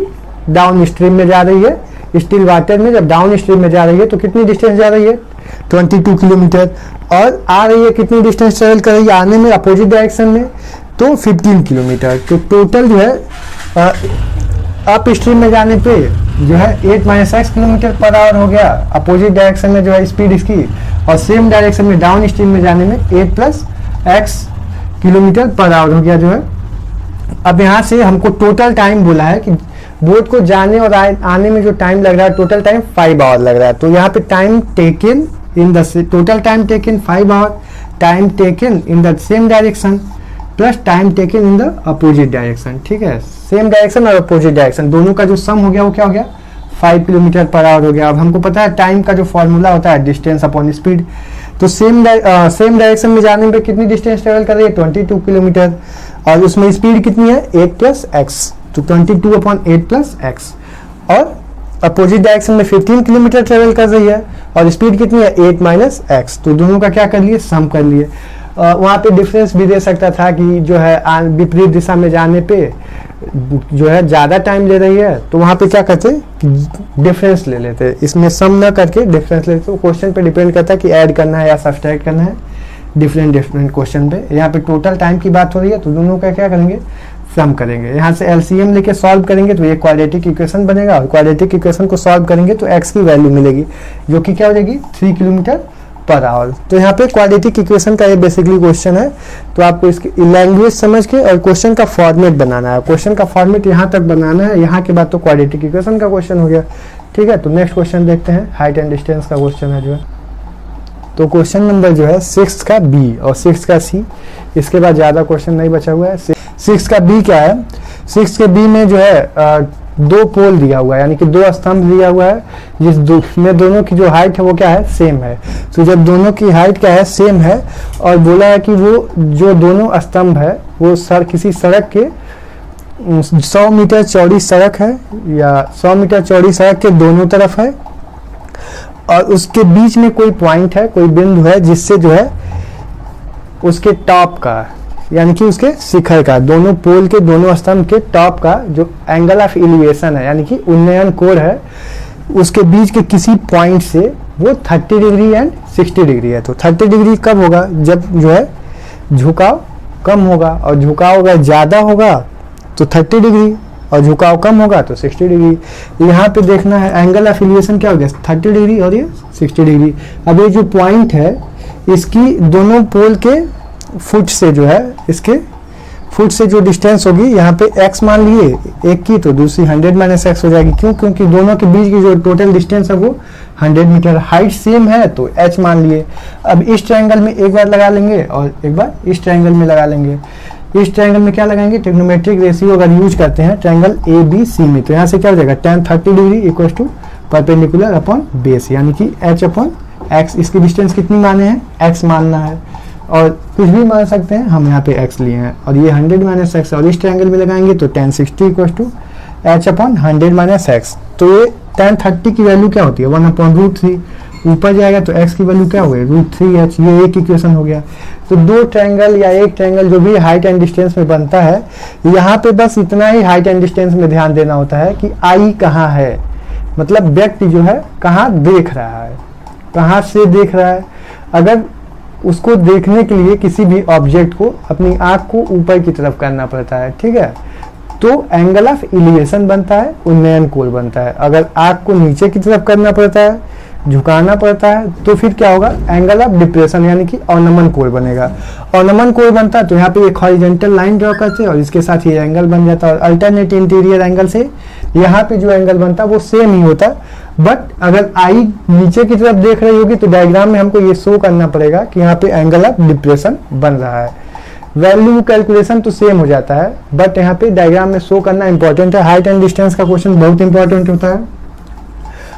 डाउन स्ट्रीम में जा रही है। स्टिल वाटर में जब डाउन स्ट्रीम में जा रही है तो कितनी डिस्टेंस जा रही है, 22 किलोमीटर, और आ रही है कितनी डिस्टेंस ट्रेवल कर रही है आने में अपोजिट डायरेक्शन में, तो 15 किलोमीटर। तो टोटल जो है अप स्ट्रीम में जाने पे जो है 8 - किलोमीटर पर आवर हो गया, अपोजिट डायरेक्शन में जो है स्पीड इसकी, और सेम डायरेक्शन में डाउन स्ट्रीम में जाने में 8 + x किलोमीटर पर आवर हो गया जो है। अब यहाँ से हमको टोटल टाइम बोला है कि बोट को जाने और आने में जो टाइम लग रहा है टोटल टाइम 5 आवर लग रहा है। तो यहाँ पे time taken in the total time taken 5 hour, time taken in the same direction plus time taken in the opposite direction, ठीक है, सेम डायरेक्शन और अपोजिट डायरेक्शन दोनों का जो सम हो गया वो क्या हो गया, 5 किलोमीटर पर आवर हो गया। अब हमको पता है टाइम का जो फॉर्मूला होता है डिस्टेंस अपॉन स्पीड, तो सेम डायरेक्शन में जाने में कितनी डिस्टेंस ट्रेवल कर रही है, 22 किलोमीटर, और उसमें स्पीड कितनी है, 8 + x, तो 22/8 + x, और अपोजिट डायरेक्शन में 15 किलोमीटर ट्रेवल कर रही है और स्पीड कितनी है, 8 - x, तो दोनों का क्या कर लिए, सम कर लिए। वहाँ पे डिफरेंस भी दे सकता था कि जो है विपरीत दिशा में जाने पे जो है ज़्यादा टाइम ले रही है, तो वहाँ पे क्या करते कि डिफरेंस ले लेते, इसमें सम न करके डिफरेंस लेते। तो क्वेश्चन पे डिपेंड करता है कि ऐड करना है या सब्सट्रैक्ट करना है, डिफरेंट क्वेश्चन पे। यहाँ पे टोटल टाइम की बात हो रही है तो दोनों का क्या करेंगे, सम करेंगे। यहाँ से एलसीएम लेके सॉल्व करेंगे तो ये क्वाड्रेटिक इक्वेशन बनेगा, और क्वाड्रेटिक इक्वेशन को सॉल्व करेंगे तो एक्स की वैल्यू मिलेगी जो कि क्या हो जाएगी, 3 किलोमीटर पर आवर। तो यहाँ पे क्वाड्रेटिक इक्वेशन का ये बेसिकली क्वेश्चन है। तो आपको इसकी लैंग्वेज समझ के और क्वेश्चन का फॉर्मेट बनाना है, क्वेश्चन का फॉर्मेट यहाँ तक बनाना है, यहाँ के बाद तो क्वाड्रेटिक इक्वेशन का क्वेश्चन हो गया, ठीक है। तो नेक्स्ट क्वेश्चन देखते हैं, हाइट एंड डिस्टेंस का क्वेश्चन है जो है। तो क्वेश्चन नंबर जो है 6 का बी और 6 का सी, इसके बाद ज़्यादा क्वेश्चन नहीं बचा हुआ है। 6 का बी क्या है, 6 के बी में जो है 2 पोल दिया हुआ है, यानी कि 2 स्तंभ दिया हुआ है, जिसमें दोनों की जो हाइट है वो क्या है, सेम है। तो जब दोनों की हाइट क्या है, सेम है, और बोला है कि वो जो दोनों स्तंभ है वो किसी सड़क के 100 मीटर चौड़ी सड़क है, या 100 मीटर चौड़ी सड़क के दोनों तरफ है, और उसके बीच में कोई पॉइंट है, कोई बिंदु है, जिससे जो है उसके टॉप का, यानी कि उसके शिखर का, दोनों पोल के दोनों स्तंभ के टॉप का जो एंगल ऑफ एलिवेशन है, यानी कि उन्नयन कोण है, उसके बीच के किसी पॉइंट से वो 30 डिग्री एंड 60 डिग्री है। तो 30 डिग्री कब होगा, जब जो है झुकाव कम होगा, और झुकाव अगर ज़्यादा होगा तो 30 डिग्री, और झुकाव कम होगा तो 60 डिग्री। यहाँ पे देखना है एंगल ऑफ एलिवेशन क्या हो गया, 30 डिग्री और ये 60 डिग्री। अब ये जो पॉइंट है इसकी दोनों पोल के फुट से जो है, इसके फुट से जो डिस्टेंस होगी, यहाँ पे x मान लिए एक की, तो दूसरी 100 - x हो जाएगी। क्यों, क्योंकि दोनों के बीच की जो टोटल डिस्टेंस है वो 100 मीटर, हाइट सेम है तो h मान लिए। अब इस ट्रायंगल में एक बार लगा लेंगे और एक बार इस ट्रायंगल में लगा लेंगे। इस ट्रायंगल में क्या लगाएंगे, ट्रिग्नोमेट्रिक रेशियो अगर यूज करते हैं ट्रायंगल ABC में, तो यहाँ से क्या हो जाएगा, tan 30 degree equal to perpendicular upon base, यानी कि h/x। इसकी डिस्टेंस कितनी माने हैं, x मानना है, और कुछ भी मान सकते हैं, हम यहाँ पे x लिए हैं, और ये 100 - x, और इस ट्रायंगल में लगाएंगे तो tan 60 equal to h/100 - x। तो ये tan 30 की वैल्यू क्या होती है, 1/√3, ऊपर जाएगा तो x की वैल्यू क्या हुई, √3h। ये एक इक्वेशन हो गया। तो 2 ट्रायंगल या एक ट्रायंगल जो भी हाइट एंड डिस्टेंस में बनता है, यहाँ पे बस इतना ही हाइट एंड डिस्टेंस में ध्यान देना होता है कि I कहाँ है, मतलब व्यक्ति जो है कहाँ देख रहा है, कहाँ से देख रहा है। अगर उसको देखने के लिए किसी भी ऑब्जेक्ट को अपनी आंख को ऊपर की तरफ करना पड़ता है, ठीक है, तो एंगल ऑफ एलिवेशन बनता है, उन्नयन कोण बनता है। अगर आंख को नीचे की तरफ करना पड़ता है, झुकाना पड़ता है, तो फिर क्या होगा, एंगल ऑफ डिप्रेशन, यानी कि अवनमन कोण बनेगा। अवनमन कोण बनता है तो यहाँ पे एक हॉरिजॉन्टल लाइन ड्रॉ करते हैं और इसके साथ ये एंगल बन जाता है, और अल्टरनेट इंटीरियर एंगल से यहाँ पे जो एंगल बनता है वो सेम ही होता। बट अगर आई नीचे की तरफ देख रही होगी तो डायग्राम में हमको ये शो करना पड़ेगा कि यहाँ पे एंगल ऑफ डिप्रेशन बन रहा है। वैल्यू कैलकुलेशन तो सेम हो जाता है, बट यहाँ पे डायग्राम में शो करना इंपॉर्टेंट है। हाइट एंड डिस्टेंस का क्वेश्चन बहुत इंपॉर्टेंट होता है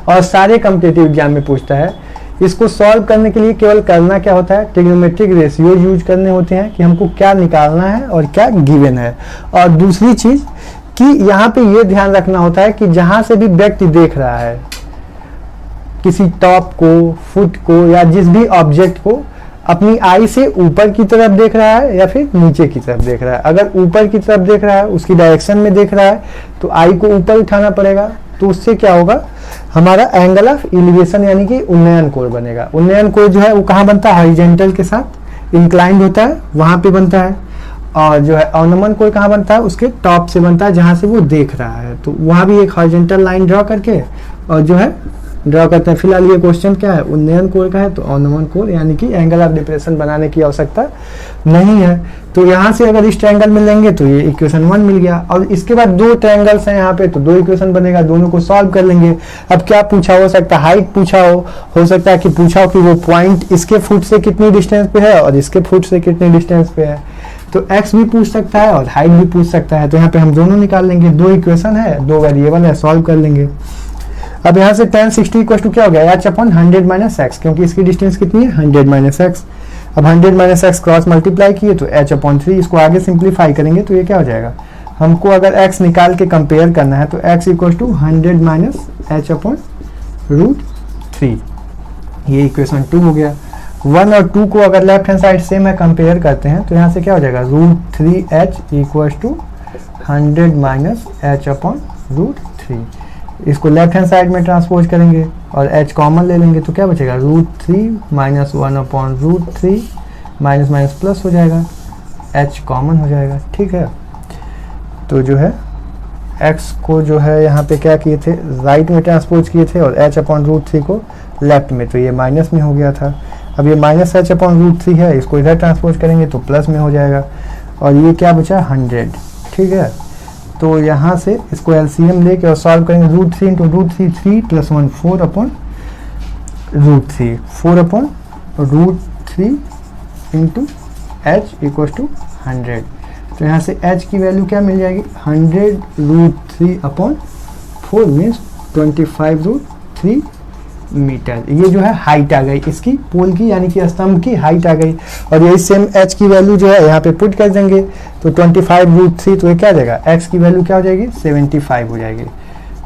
और सारे कॉम्पिटिटिव एग्जाम में पूछता है। इसको सॉल्व करने के लिए केवल करना क्या होता है, ट्रिग्नोमेट्रिक रेशियो यूज करने होते हैं कि हमको क्या निकालना है और क्या गिवन है। और दूसरी चीज कि यहाँ पे ये ध्यान रखना होता है कि जहां से भी व्यक्ति देख रहा है किसी टॉप को, फुट को या जिस भी ऑब्जेक्ट को अपनी आई से ऊपर की तरफ देख रहा है या फिर नीचे की तरफ देख रहा है। अगर ऊपर की तरफ देख रहा है, उसकी डायरेक्शन में देख रहा है, तो आई को ऊपर उठाना पड़ेगा। तो उससे क्या होगा, हमारा एंगल ऑफ एलिवेशन यानी कि उन्नयन कोण बनेगा। उन्नयन कोण जो है वो कहाँ बनता है, हॉरिजॉन्टल के साथ इंक्लाइंड होता है, वहां पे बनता है। और जो है अवनमन कोण कहाँ बनता है, उसके टॉप से बनता है जहां से वो देख रहा है। तो वहां भी एक हॉरिजॉन्टल लाइन ड्रॉ करके और जो है ड्रॉ करते हैं। फिलहाल ये क्वेश्चन क्या है, उन्नयन कोण का है, तो अवनमन कोण यानी कि एंगल ऑफ डिप्रेशन बनाने की आवश्यकता नहीं है। तो यहाँ से अगर इस ट्रायंगल में लेंगे तो ये इक्वेशन 1 मिल गया। और इसके बाद दो ट्रायंगल्स हैं यहाँ पे, तो दो इक्वेशन बनेगा, दोनों को सॉल्व कर लेंगे। अब क्या पूछा, हो सकता है हाइट पूछा हो सकता है कि पूछा हो कि वो पॉइंट इसके फुट से कितनी डिस्टेंस पे है और इसके फुट से कितनी डिस्टेंस पे है। तो x भी पूछ सकता है और हाइट भी पूछ सकता है। तो यहाँ पे हम दोनों निकाल लेंगे, दो इक्वेशन है, दो वेरिएबल है, सॉल्व कर लेंगे। अब यहाँ से tan 60 इक्वल टू क्या हो गया, h अपॉन 100 माइनस एक्स, क्योंकि इसकी डिस्टेंस कितनी है 100 माइनस एक्स। अब 100 माइनस एक्स क्रॉस मल्टीप्लाई किए तो h अपॉन 3, इसको आगे सिंप्लीफाई करेंगे तो ये क्या हो जाएगा, हमको अगर x निकाल के कंपेयर करना है तो x equal to 100 minus h upon √3, ये इक्वेशन 2 हो गया। 1 और 2 को अगर लेफ्ट हैंड साइड से मैं कंपेयर करते हैं तो यहाँ से क्या हो जाएगा, √3h equal to 100 minus h upon √3। इसको लेफ्ट हैंड साइड में ट्रांसपोज करेंगे और h कॉमन ले लेंगे तो क्या बचेगा, √3 minus 1 upon √3, minus minus plus हो जाएगा, h कॉमन हो जाएगा। ठीक है, तो जो है x को जो है यहाँ पे क्या किए थे, राइट में ट्रांसपोज किए थे और h अपॉन √3 को लेफ्ट में, तो ये माइनस में हो गया था। अब ये माइनस h अपॉन √3 है, इसको इधर ट्रांसपोज करेंगे तो प्लस में हो जाएगा और ये क्या बचा 100। ठीक है, तो यहाँ से इसको एलसीएम लेके और सॉल्व करेंगे, √3 into √3 3 plus 1 4 upon √3, 4 upon √3 into h equal to 100। तो यहाँ से h की वैल्यू क्या मिल जाएगी, 100 √3 अपॉन 4 मीन्स 25√3 मीटर। ये जो है हाइट आ गई इसकी, पोल की यानी कि स्तंभ की हाइट आ गई। और यही सेम h की वैल्यू जो है यहाँ पे पुट कर देंगे तो 25√3, तो ये क्या आ जाएगा, x की वैल्यू क्या हो जाएगी 75 हो जाएगी,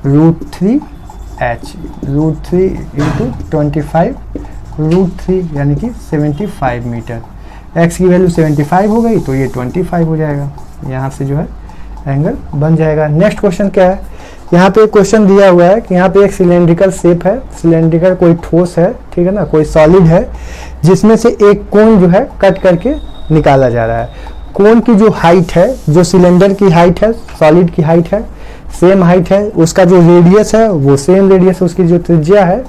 √3h, √3 इंटू 25√3 यानी कि 75 मीटर। x की वैल्यू 75 हो गई तो ये 25 हो जाएगा, यहाँ से जो है एंगल बन जाएगा। नेक्स्ट क्वेश्चन क्या है, यहाँ पे एक क्वेश्चन दिया हुआ है कि यहाँ पे एक सिलेंड्रिकल शेप है, सिलेंड्रिकल कोई ठोस है, ठीक है ना, कोई सॉलिड है, जिसमें से एक कोन जो है कट करके निकाला जा रहा है। कोन की जो हाइट है, जो सिलेंडर की हाइट है, सॉलिड की हाइट है, सेम हाइट है, उसका जो रेडियस है वो सेम रेडियस है, उसकी जो त्रिज्या है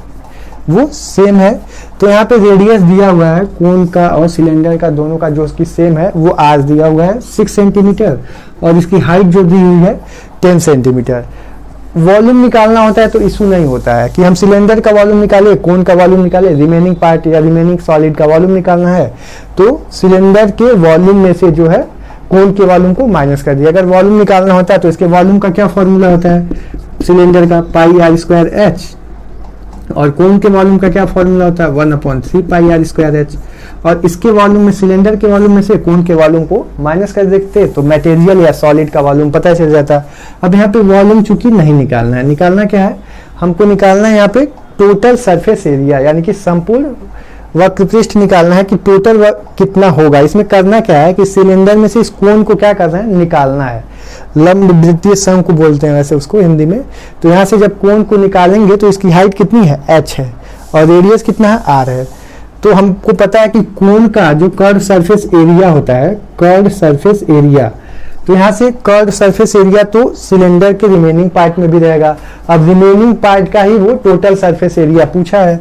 वो सेम है। तो यहाँ पे रेडियस दिया हुआ है कोन का और सिलेंडर का, दोनों का जो उसकी सेम है वो आर दिया हुआ है 6 सेंटीमीटर और इसकी हाइट जो दी हुई है 10 सेंटीमीटर। वॉल्यूम निकालना होता है तो इशू नहीं होता है कि हम सिलेंडर का वॉल्यूम निकाले, कोन का वॉल्यूम निकाले, रिमेनिंग पार्ट या रिमेनिंग सॉलिड का वॉल्यूम निकालना है तो सिलेंडर के वॉल्यूम में से जो है कोन के वॉल्यूम को माइनस कर दिया। अगर वॉल्यूम निकालना होता है तो इसके वॉल्यूम का क्या फॉर्मूला होता है, सिलेंडर का πr²h, और कोन के वॉल्यूम का क्या फॉर्मूला होता है 1/3 πr²h। और इसके वॉल्यूम में, सिलेंडर के वॉल्यूम में से कोन के वॉल्यूम को माइनस कर देते तो मटेरियल या सॉलिड का वॉल्यूम पता चल जाता। अब यहाँ पे वॉल्यूम चूंकि नहीं निकालना है, निकालना क्या है, हमको निकालना है यहाँ पे टोटल सरफेस एरिया यानी कि संपूर्ण वक्रपृष्ठ निकालना है कि टोटल कितना होगा। इसमें करना क्या है कि सिलेंडर में से इस कोन को क्या करना है, निकालना है। लंब वृत्तीय सम को बोलते हैं वैसे उसको हिंदी में। तो यहाँ से जब कोन को निकालेंगे तो इसकी हाइट कितनी है h है और रेडियस कितना है r है। तो हमको पता है कि कोन का जो कर्व सरफेस एरिया होता है, कर्व सरफेस एरिया, तो यहाँ से कर्व सरफेस एरिया तो सिलेंडर के रिमेनिंग पार्ट में भी रहेगा। अब रिमेनिंग पार्ट का ही वो टोटल सरफेस एरिया पूछा है,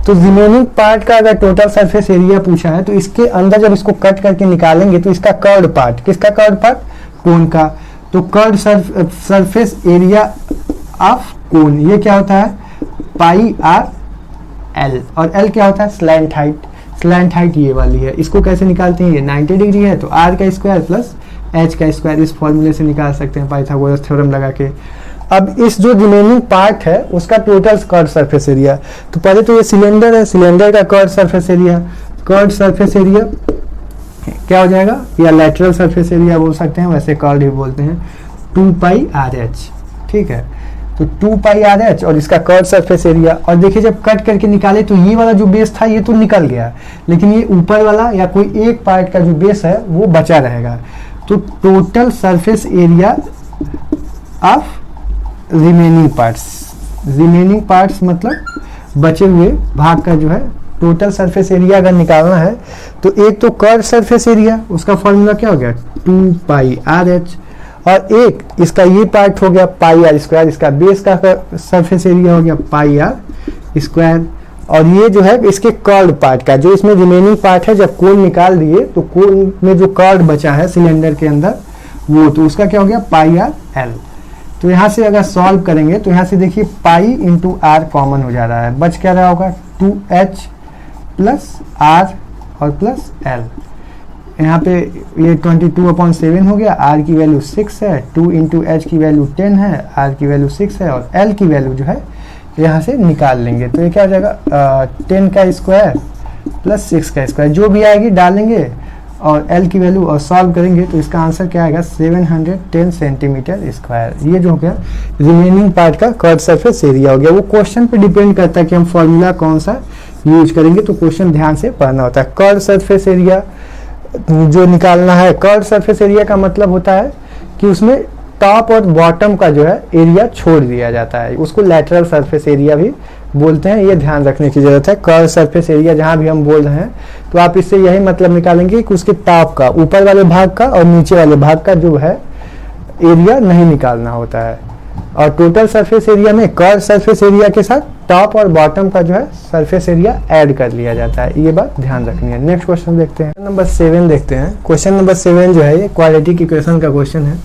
तो रिमेनिंग पार्ट का अगर टोटल सरफेस एरिया पूछा है तो इसके अंदर जब इसको कट करके निकालेंगे तो इसका कर्व पार्ट, किसका कर्व पार्ट, कोन का, तो curve surface area of cone ये क्या होता है πr/l, और l क्या होता है स्लैंट हाइट। स्लैंट हाइट ये वाली है, इसको कैसे निकालते हैं, ये 90 डिग्री है तो r का स्क्वायर प्लस h का स्क्वायर, इस फॉर्मूले से निकाल सकते हैं पाइथागोरस थ्योरम लगा के। अब इस जो रिमेनिंग पार्ट है उसका टोटल कर्व सरफेस एरिया, तो पहले तो ये सिलेंडर है, सिलेंडर का curve surface area, curve surface area क्या हो जाएगा, या लैटरल सरफेस एरिया बोल सकते हैं, वैसे कर्व ही बोलते हैं, 2πrh। ठीक है, तो 2 पाई आर एच और इसका कर्व सरफेस एरिया। और देखिए जब कट करके निकाले तो ये वाला जो बेस था ये तो निकल गया, लेकिन ये ऊपर वाला या कोई एक पार्ट का जो बेस है वो बचा रहेगा। तो total surface area of remaining parts मतलब बचे हुए भाग का जो है टोटल सरफेस एरिया अगर निकालना है तो एक तो कर्व सरफेस एरिया, उसका फॉर्मूला क्या हो गया 2 पाई आर एच, और एक इसका ये पार्ट हो गया पाई आर स्क्वायर, इसका बेस का सरफेस एरिया हो गया पाई आर स्क्वायर, और ये जो है इसके कर्व पार्ट का जो इसमें रिमेनिंग पार्ट है, जब कोण निकाल दिए तो कोण में जो कर्व बचा है सिलेंडर के अंदर वो, तो उसका क्या हो गया पाई आर एल। तो यहाँ से अगर सॉल्व करेंगे तो यहाँ से देखिए पाई इंटू आर कॉमन हो जा रहा है, बच क्या रहा होगा 2h प्लस आर और प्लस एल। यहाँ पे ये 22/7 हो गया, r की वैल्यू 6 है, 2 इंटू एच की वैल्यू 10 है, r की वैल्यू 6 है, और l की वैल्यू जो है यहाँ से निकाल लेंगे। तो ये क्या हो जाएगा 10 का स्क्वायर प्लस 6 का स्क्वायर, जो भी आएगी डालेंगे और l की वैल्यू और सॉल्व करेंगे तो इसका आंसर क्या आएगा 710 सेंटीमीटर स्क्वायर। ये जो हो गया रिमेनिंग पार्ट का कर्व सरफेस एरिया हो गया। वो क्वेश्चन पे डिपेंड करता है कि हम फॉर्मूला कौन सा यूज करेंगे, तो क्वेश्चन ध्यान से पढ़ना होता है। कर्व सरफेस एरिया जो निकालना है, कर्व सरफेस एरिया का मतलब होता है कि उसमें टॉप और बॉटम का जो है एरिया छोड़ दिया जाता है, उसको लैटरल सरफेस एरिया भी बोलते हैं। ये ध्यान रखने की जरूरत है। कर्व सरफेस एरिया जहां भी हम बोल रहे हैं तो आप इससे यही मतलब निकालेंगे कि उसके टॉप का, ऊपर वाले भाग का और नीचे वाले भाग का जो है एरिया नहीं निकालना होता है। और टोटल सरफेस एरिया में कर्व सरफेस एरिया के साथ टॉप और बॉटम का जो है सरफेस एरिया ऐड कर लिया जाता है, ये बात ध्यान रखनी है। नेक्स्ट क्वेश्चन देखते हैं, नंबर 7 देखते हैं। क्वेश्चन नंबर 7 जो है ये क्वाड्रेटिक इक्वेशन का क्वेश्चन है।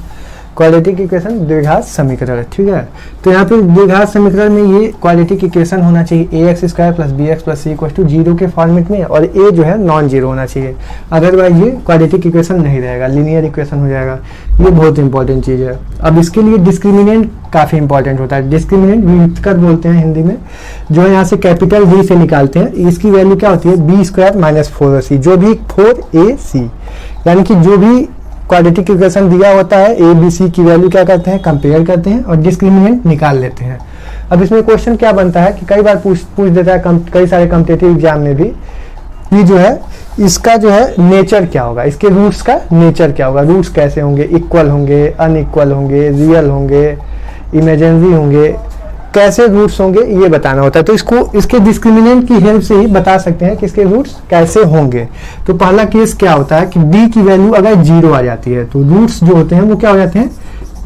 क्वाड्रेटिक इक्वेशन द्विघात समीकरण, ठीक है। तो यहाँ पे द्विघात समीकरण में ये क्वाड्रेटिक इक्वेशन होना चाहिए ax square plus bx plus c equal to 0 के फॉर्मेट में, और a जो है नॉन जीरो होना चाहिए, अदरवाइज ये क्वाड्रेटिक इक्वेशन नहीं रहेगा, लीनियर इक्वेशन हो जाएगा। ये बहुत इंपॉर्टेंट चीज़ है। अब इसके लिए डिस्क्रिमिनेंट काफ़ी इंपॉर्टेंट होता है। डिस्क्रिमिनेंट व्युत्कृत बोलते हैं हिंदी में, जो है यहाँ से कैपिटल V से निकालते हैं। इसकी वैल्यू क्या होती है b स्क्वायर माइनस 4ac, जो भी 4ac, यानी कि जो भी क्वाड्रेटिक इक्वेशन दिया होता है ए बी सी की वैल्यू क्या करते हैं कंपेयर करते हैं और डिस्क्रिमिनेंट निकाल लेते हैं। अब इसमें क्वेश्चन क्या बनता है कि कई बार पूछ देता है कई सारे कॉम्पिटिटिव एग्जाम में भी, ये जो है इसका जो है नेचर क्या होगा, इसके रूट्स का नेचर क्या होगा, रूट्स कैसे होंगे, इक्वल होंगे, अनइक्वल होंगे, रियल होंगे, इमेजिनरी होंगे, कैसे रूट्स होंगे ये बताना होता है। तो इसको इसके डिस्क्रिमिनेंट की हेल्प से ही बता सकते हैं कि इसके रूट्स कैसे होंगे। तो पहला केस क्या होता है कि b की वैल्यू अगर 0 आ जाती है तो रूट्स जो होते हैं वो क्या हो जाते हैं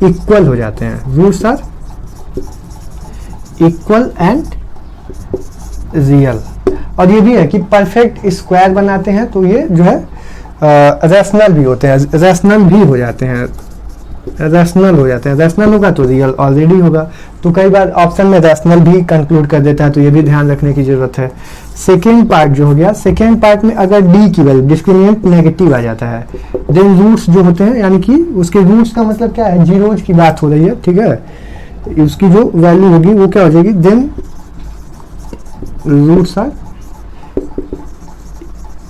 इक्वल हो जाते हैं, roots are equal and real. और ये भी है कि परफेक्ट स्क्वायर बनाते हैं तो ये जो है रैशनल भी होते हैं, रैशनल भी हो जाते हैं, रैशनल हो जाते हैं। रैशनल होगा तो रियल ऑलरेडी होगा, तो कई बार ऑप्शन में रैशनल भी कंक्लूड कर देता है, तो ये भी ध्यान रखने की जरूरत है। सेकेंड पार्ट जो हो गया, सेकेंड पार्ट में अगर डी की वैल्यू डिस्क्रिमिनेंट नेगेटिव आ जाता है, देन रूट्स जो होते हैं, यानी कि उसके रूट्स का मतलब क्या है, जीरोज की बात हो रही है, ठीक है, उसकी जो वैल्यू होगी वो क्या हो जाएगी, देन रूट्स आर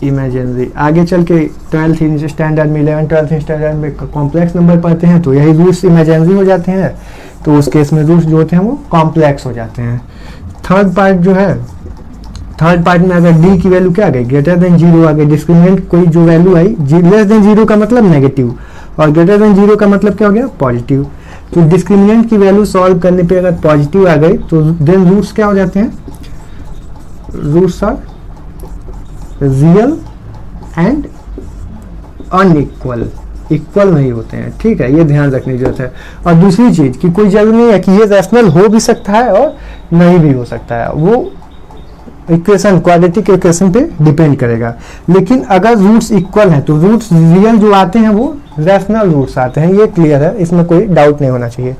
इमेजिनरी। आगे चल के 12th स्टैंडर्ड में 11th-12th स्टैंडर्ड में कॉम्प्लेक्स नंबर पढ़ते हैं तो यही रूट्स इमेजिनरी हो जाते हैं, तो उस केस में रूट्स जो होते हैं वो कॉम्प्लेक्स हो जाते हैं। थर्ड पार्ट जो है, थर्ड पार्ट में अगर डी की वैल्यू क्या आ गई, ग्रेटर देन 0 आ गई, डिस्क्रिमिनेंट कोई जो वैल्यू आई, लेस देन 0 का मतलब नेगेटिव और ग्रेटर देन 0 का मतलब क्या हो गया पॉजिटिव। तो डिस्क्रिमिनेंट की वैल्यू सॉल्व करने पे अगर पॉजिटिव आ गई तो देन रूट्स क्या हो जाते हैं, roots are real and unequal, equal नहीं होते हैं, ठीक है, ये ध्यान रखने की जरूरत है। और दूसरी चीज कि कोई जरूरी नहीं है कि ये रैशनल हो भी सकता है और नहीं भी हो सकता है, वो इक्वेशन क्वाड्रेटिक इक्वेशन पे डिपेंड करेगा। लेकिन अगर रूट्स इक्वल हैं तो रूट्स रियल जो आते हैं वो रैशनल रूट्स आते हैं, ये क्लियर है, इसमें कोई डाउट नहीं होना चाहिए।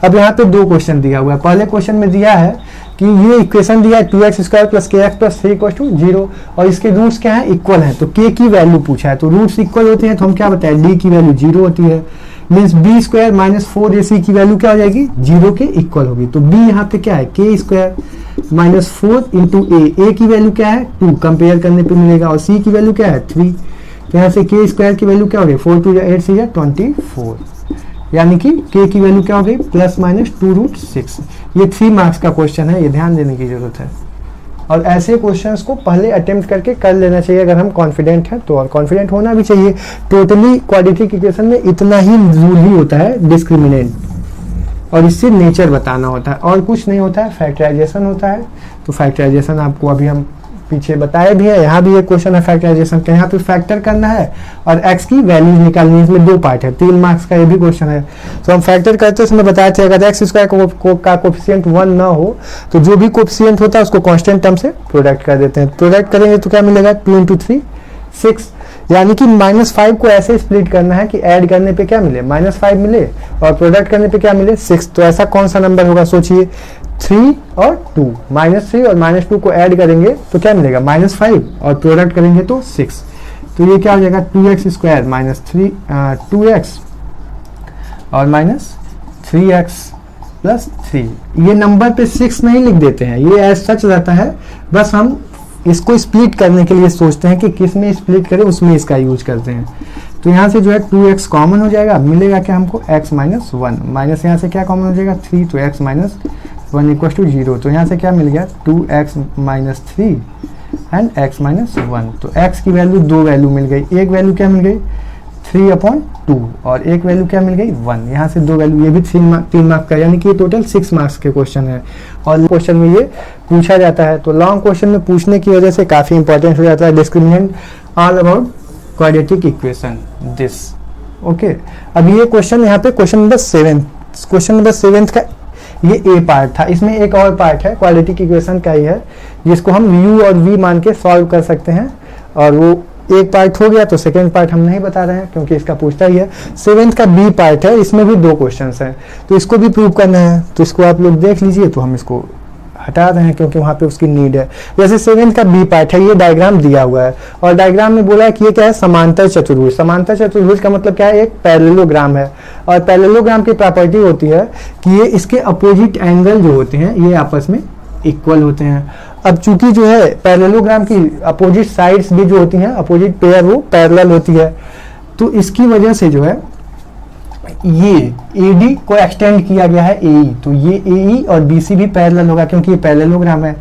अब यहाँ पे दो क्वेश्चन दिया हुआ है। पहले क्वेश्चन में दिया है कि ये इक्वेशन दिया है 2x square plus kx plus 3 equal to 0 और इसके रूट्स क्या है इक्वल हैं, तो k की वैल्यू पूछा है, तो रूट्स इक्वल होते हैं तो हम क्या बताएं d की वैल्यू 0 होती है, means b square minus 4ac की वैल्यू क्या हो जाएगी 0 के इक्वल होगी। तो b यहाँ पे क्या है k square minus 4 into a की वैल्यू क्या है 2 कंपेयर करने पे मिलेगा, और c की वैल्यू क्या है 3, तो यहाँ से k स्क्वायर की वैल्यू क्या हो गई 4 2 8 से 24, यानी कि k की वैल्यू क्या हो गई ±2√6। ये 3 मार्क्स का क्वेश्चन है, ये ध्यान देने की जरूरत है। और ऐसे क्वेश्चंस को पहले अटेम्प्ट करके कर लेना चाहिए अगर हम कॉन्फिडेंट हैं तो, और कॉन्फिडेंट होना भी चाहिए। टोटली क्वाड्रेटिक इक्वेशन में इतना ही रूल ही होता है डिस्क्रिमिनेंट, और इससे नेचर बताना होता है और कुछ नहीं होता है। फैक्टराइजेशन होता है, तो फैक्टराइजेशन आपको अभी हम पीछे बताए भी है। यहाँ भी एक क्वेश्चन है फैक्टराइजेशन का, यहाँ पे फैक्टर करना है और x की वैल्यूज निकालनी है। इसमें 2 पार्ट है, 3 मार्क्स का ये भी क्वेश्चन है। तो हम फैक्टर करते समय बताए थे अगर x स्क्वायर का कोफिशिएंट 1 ना हो तो जो भी कोफिशिएंट होता है उसको कांस्टेंट टर्म से प्रोडक्ट कर देते हैं। प्रोडक्ट करेंगे तो क्या मिलेगा 2 × 3 6, यानी कि -5 को ऐसे स्प्लिट करना है कि ऐड करने पे क्या मिले -5 मिले और प्रोडक्ट करने पे क्या मिले 6। तो ऐसा कौन सा नंबर होगा सोचिए, 3 और 2, -3 और -2 को ऐड करेंगे तो क्या मिलेगा -5 और प्रोडक्ट करेंगे तो 6। तो ये क्या हो जाएगा 2x स्क्वायर -2x और -3x + 3। ये नंबर पे 6 नहीं लिख देते हैं, ये एज सच रहता है, बस हम इसको स्प्लिट करने के लिए सोचते हैं कि किस में स्प्लिट करें, उसमें इसका यूज करते हैं। तो यहाँ से जो है 2x कॉमन हो जाएगा, मिलेगा क्या हमको x - 1 माइनस यहाँ से क्या कॉमन हो जाएगा 3, तो x - 1 = 0। तो यहाँ से क्या मिल गया 2x - 3 एंड x - 1। तो x की वैल्यू 2 वैल्यू मिल गई, एक वैल्यू क्या मिल गई 3/2 और एक वैल्यू क्या मिल गई 1। यहाँ से 2 वैल्यू, ये भी 3 मार्क्स का, यानी कि ये टोटल 6 मार्क्स के क्वेश्चन है और क्वेश्चन में ये पूछा जाता है। तो लॉन्ग क्वेश्चन में पूछने की वजह से काफी इंपॉर्टेंट हो जाता है discriminant all about quadratic equation this. Okay, अब ये क्वेश्चन यहाँ पे क्वेश्चन नंबर 7 का ये ए पार्ट था। इसमें एक और पार्ट है क्वाड्रेटिक इक्वेशन का ही है, जिसको हम u और v मान के सॉल्व कर सकते हैं, और वो एक पार्ट हो गया। तो सेकेंड पार्ट हम नहीं बता रहे हैं क्योंकि इसका पूछता ही है। 7th का बी पार्ट है, इसमें भी 2 क्वेश्चंस हैं, तो इसको भी प्रूव करना है। तो इसको आप लोग देख लीजिए, तो हम इसको हटा रहे हैं क्योंकि वहां पे उसकी नीड है। जैसे 7th का बी पार्ट है, ये डायग्राम दिया हुआ है और डायग्राम में बोला है कि ये क्या है समांतर चतुर्भुज। समांतर चतुर्भुज का मतलब क्या है, एक पैरेललोग्राम है, और पैरेललोग्राम की प्रॉपर्टी होती है कि ये इसके अपोजिट एंगल जो होते हैं ये आपस में इक्वल होते हैं। अब चूंकि जो है पैरेललोग्राम की अपोजिट साइड्स भी जो होती हैं, अपोजिट पेयर वो पैरेलल होती है, तो इसकी वजह से जो है ये AD को एक्सटेंड किया गया है AE, तो ये AE और BC भी पैरेलल होगा क्योंकि ये पैरेललोग्राम है।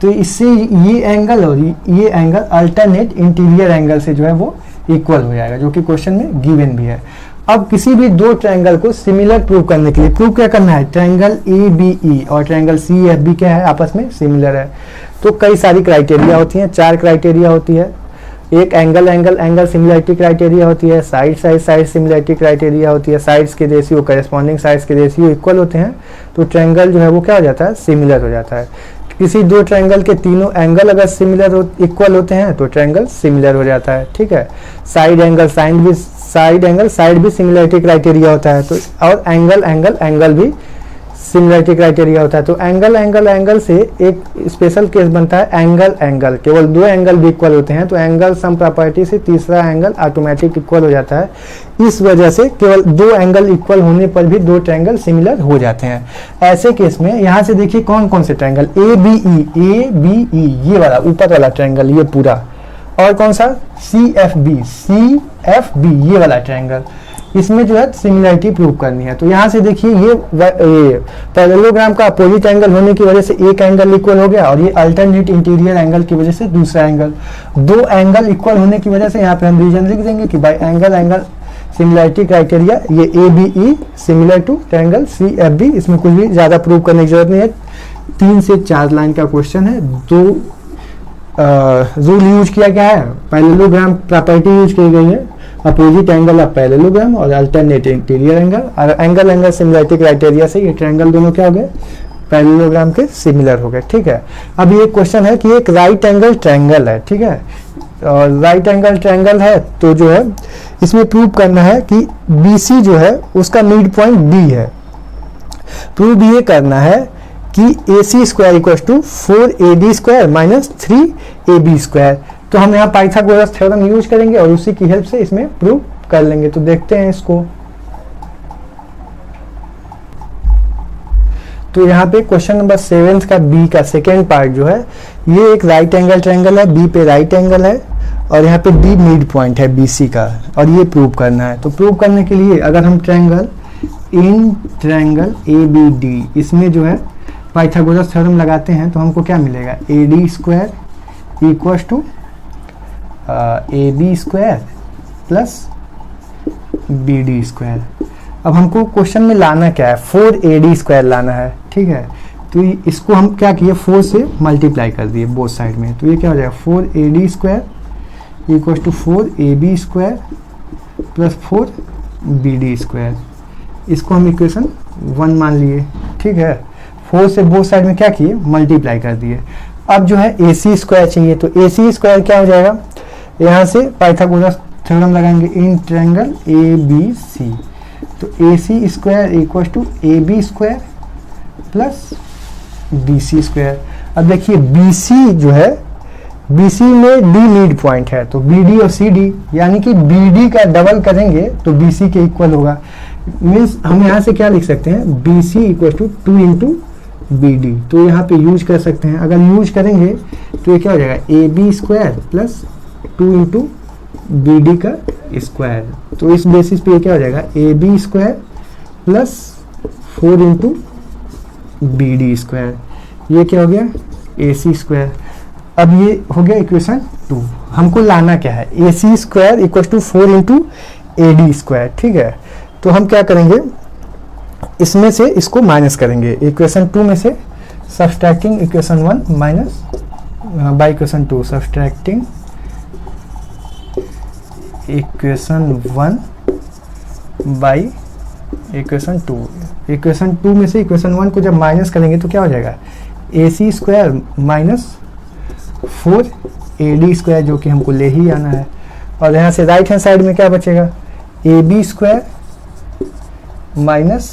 तो इससे ये एंगल और ये एंगल अल्टरनेट इंटीरियर एंगल से जो है वो इक्वल हो जाएगा, जो कि क्वेश्चन में गिवन भी है। अब किसी भी 2 ट्रायंगल को सिमिलर प्रूव करने के लिए प्रूव क्या करना है, ट्रायंगल ABE और ट्रायंगल CFB क्या है आपस में सिमिलर है। तो कई सारी क्राइटेरिया होती हैं, 4 क्राइटेरिया होती है। एक एंगल सिमिलरिटी क्राइटेरिया होती है, साइड सिमिलरिटी क्राइटेरिया होती है, साइड्स के रेशियो करेस्पॉन्डिंग साइड्स के रेशियो इक्वल होते हैं, तो ट्रायंगल जो है वो क्या हो जाता है सिमिलर हो जाता है। किसी 2 ट्रायंगल के तीनों एंगल अगर सिमिलर इक्वल होते हैं तो ट्रायंगल सिमिलर हो जाता है, ठीक है। साइड भी सिमिलरिटी क्राइटेरिया होता है, तो और एंगल भी सिमिलरिटी क्राइटेरिया होता है। तो एंगल से एक स्पेशल केस बनता है एंगल, केवल 2 एंगल भी इक्वल होते हैं, तो एंगल सम प्रॉपर्टी से तीसरा एंगल ऑटोमेटिक इक्वल हो जाता है। इस वजह से केवल 2 एंगल इक्वल होने पर भी 2 ट्रायंगल सिमिलर हो जाते हैं। ऐसे केस में यहाँ से देखिए कौन कौन से ट्रायंगल, ABE ये वाला ऊपर वाला ट्रायंगल ये पूरा, और कौन सा CFB ये वाला ट्रायंगल, इसमें जो है सिमिलरिटी प्रूव करनी है। तो यहाँ से देखिए ये पैरेललोग्राम का अपोजिट एंगल होने की वजह से एक एंगल इक्वल हो गया, और ये अल्टरनेट इंटीरियर एंगल की वजह से दूसरा एंगल। 2 एंगल इक्वल होने की वजह से यहाँ पे हम रीजन लिख देंगे कि बाय एंगल सिमिलरिटी क्राइटेरिया ये ABE similar to triangle CFB। इसमें कुछ भी ज्यादा प्रूव करने की जरूरत नहीं है, 3 से 4 लाइन का क्वेश्चन है। 2 रूल यूज किया गया है, पैरेललोग्राम प्रॉपर्टी यूज की गई है, अपोजिट एंगल ऑफ पैरेललोग्राम और अल्टरनेट इंटीरियर एंगल, और एंगल सिमिलरिटी क्राइटेरिया से ये ट्रायंगल दोनों क्या हो गए पैरेललोग्राम के सिमिलर हो गए, ठीक है। अब ये क्वेश्चन है कि एक राइट एंगल ट्रायंगल है, ठीक है, और राइट एंगल ट्रायंगल है तो जो है इसमें प्रूव करना है कि BC जो है उसका मिड पॉइंट D है। प्रूव ये करना है कि AC² = 4AD² - 3AB²। तो हम यहाँ पाइथागोरस थ्योरम यूज करेंगे और उसी की हेल्प से इसमें प्रूव कर लेंगे। तो देखते हैं इसको। तो यहाँ पे क्वेश्चन नंबर 7 का बी का सेकेंड पार्ट जो है, ये एक राइट एंगल ट्रायंगल है, बी पे राइट एंगल है और यहाँ पे डी मिड पॉइंट है BC का, और ये प्रूव करना है। तो प्रूव करने के लिए अगर हम triangle in triangle A B D, इसमें जो है पाइथागोरस थ्योरम लगाते हैं तो हमको क्या मिलेगा, A D square equals to A B square plus B D square. अब हमको क्वेश्चन में लाना क्या है, 4AD स्क्वायर लाना है, ठीक है। तो इसको हम क्या किए, 4 से मल्टीप्लाई कर दिए बोथ साइड में, तो ये क्या हो जाएगा 4AD square equals to 4AB square plus 4BD square. इसको हम इक्वेशन 1 मान लिए, ठीक है। 4 से बोथ साइड में क्या किए, मल्टीप्लाई कर दिए। अब जो है AC स्क्वायर चाहिए, तो AC स्क्वायर क्या हो जाएगा, यहाँ से पाइथागोरस थ्योरम लगाएंगे इन ट्रायंगल ABC, तो AC square equals to AB square plus BC square. अब देखिए BC जो है, BC में D मिड पॉइंट है, तो BD और CD यानी कि BD का डबल करेंगे तो BC के इक्वल होगा। मीन्स हम यहाँ से क्या लिख सकते हैं, BC equal to 2 into BD, तो यहाँ पे यूज कर सकते हैं। अगर यूज करेंगे तो ये क्या हो जाएगा, AB square plus 2 into BD का स्क्वायर, तो इस बेसिस पे ये क्या हो जाएगा, AB square plus 4 into BD square, ये क्या हो गया, AC स्क्वायर। अब ये हो गया इक्वेशन 2। हमको लाना क्या है, AC square equal to 4 into AD square, ठीक है। तो हम क्या करेंगे, इसमें से इसको माइनस करेंगे, इक्वेशन 2 में से subtracting equation 1 minus by equation 2, subtracting equation 1 by equation 2। Equation 2 में से इक्वेशन 1 को जब माइनस करेंगे तो क्या हो जाएगा, AC square minus 4AD square, जो कि हमको ले ही आना है। और यहाँ से राइट हैंड साइड में क्या बचेगा, AB square minus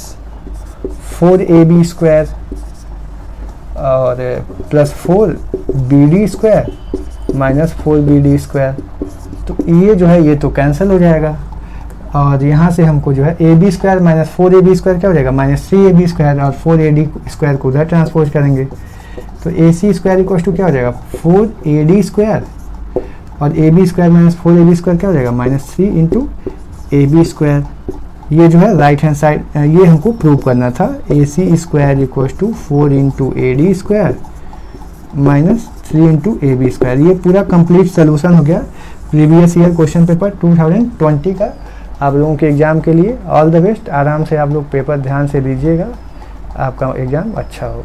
4AB square और plus 4BD square minus 4BD square. तो ये जो है ये तो कैंसिल हो जाएगा, और यहाँ से हमको जो है AB square minus 4AB square क्या हो जाएगा, माइनस 3AB स्क्वायर, और 4AD स्क्वायर को उधर ट्रांसपोज करेंगे तो AC स्क्वायर इक्वल टू क्या हो जाएगा, 4AD स्क्वायर, और AB square minus 4AB square क्या हो जाएगा, माइनस 3 इंटू AB स्क्वायर। ये जो है राइट हैंड साइड, ये हमको प्रूव करना था, AC square equal to 4 into AD square minus 3 into AB square. ये पूरा कंप्लीट सोल्यूशन हो गया प्रीवियस ईयर क्वेश्चन पेपर 2020 का। आप लोगों के एग्ज़ाम के लिए ऑल द बेस्ट, आराम से आप लोग पेपर ध्यान से दीजिएगा, आपका एग्ज़ाम अच्छा हो।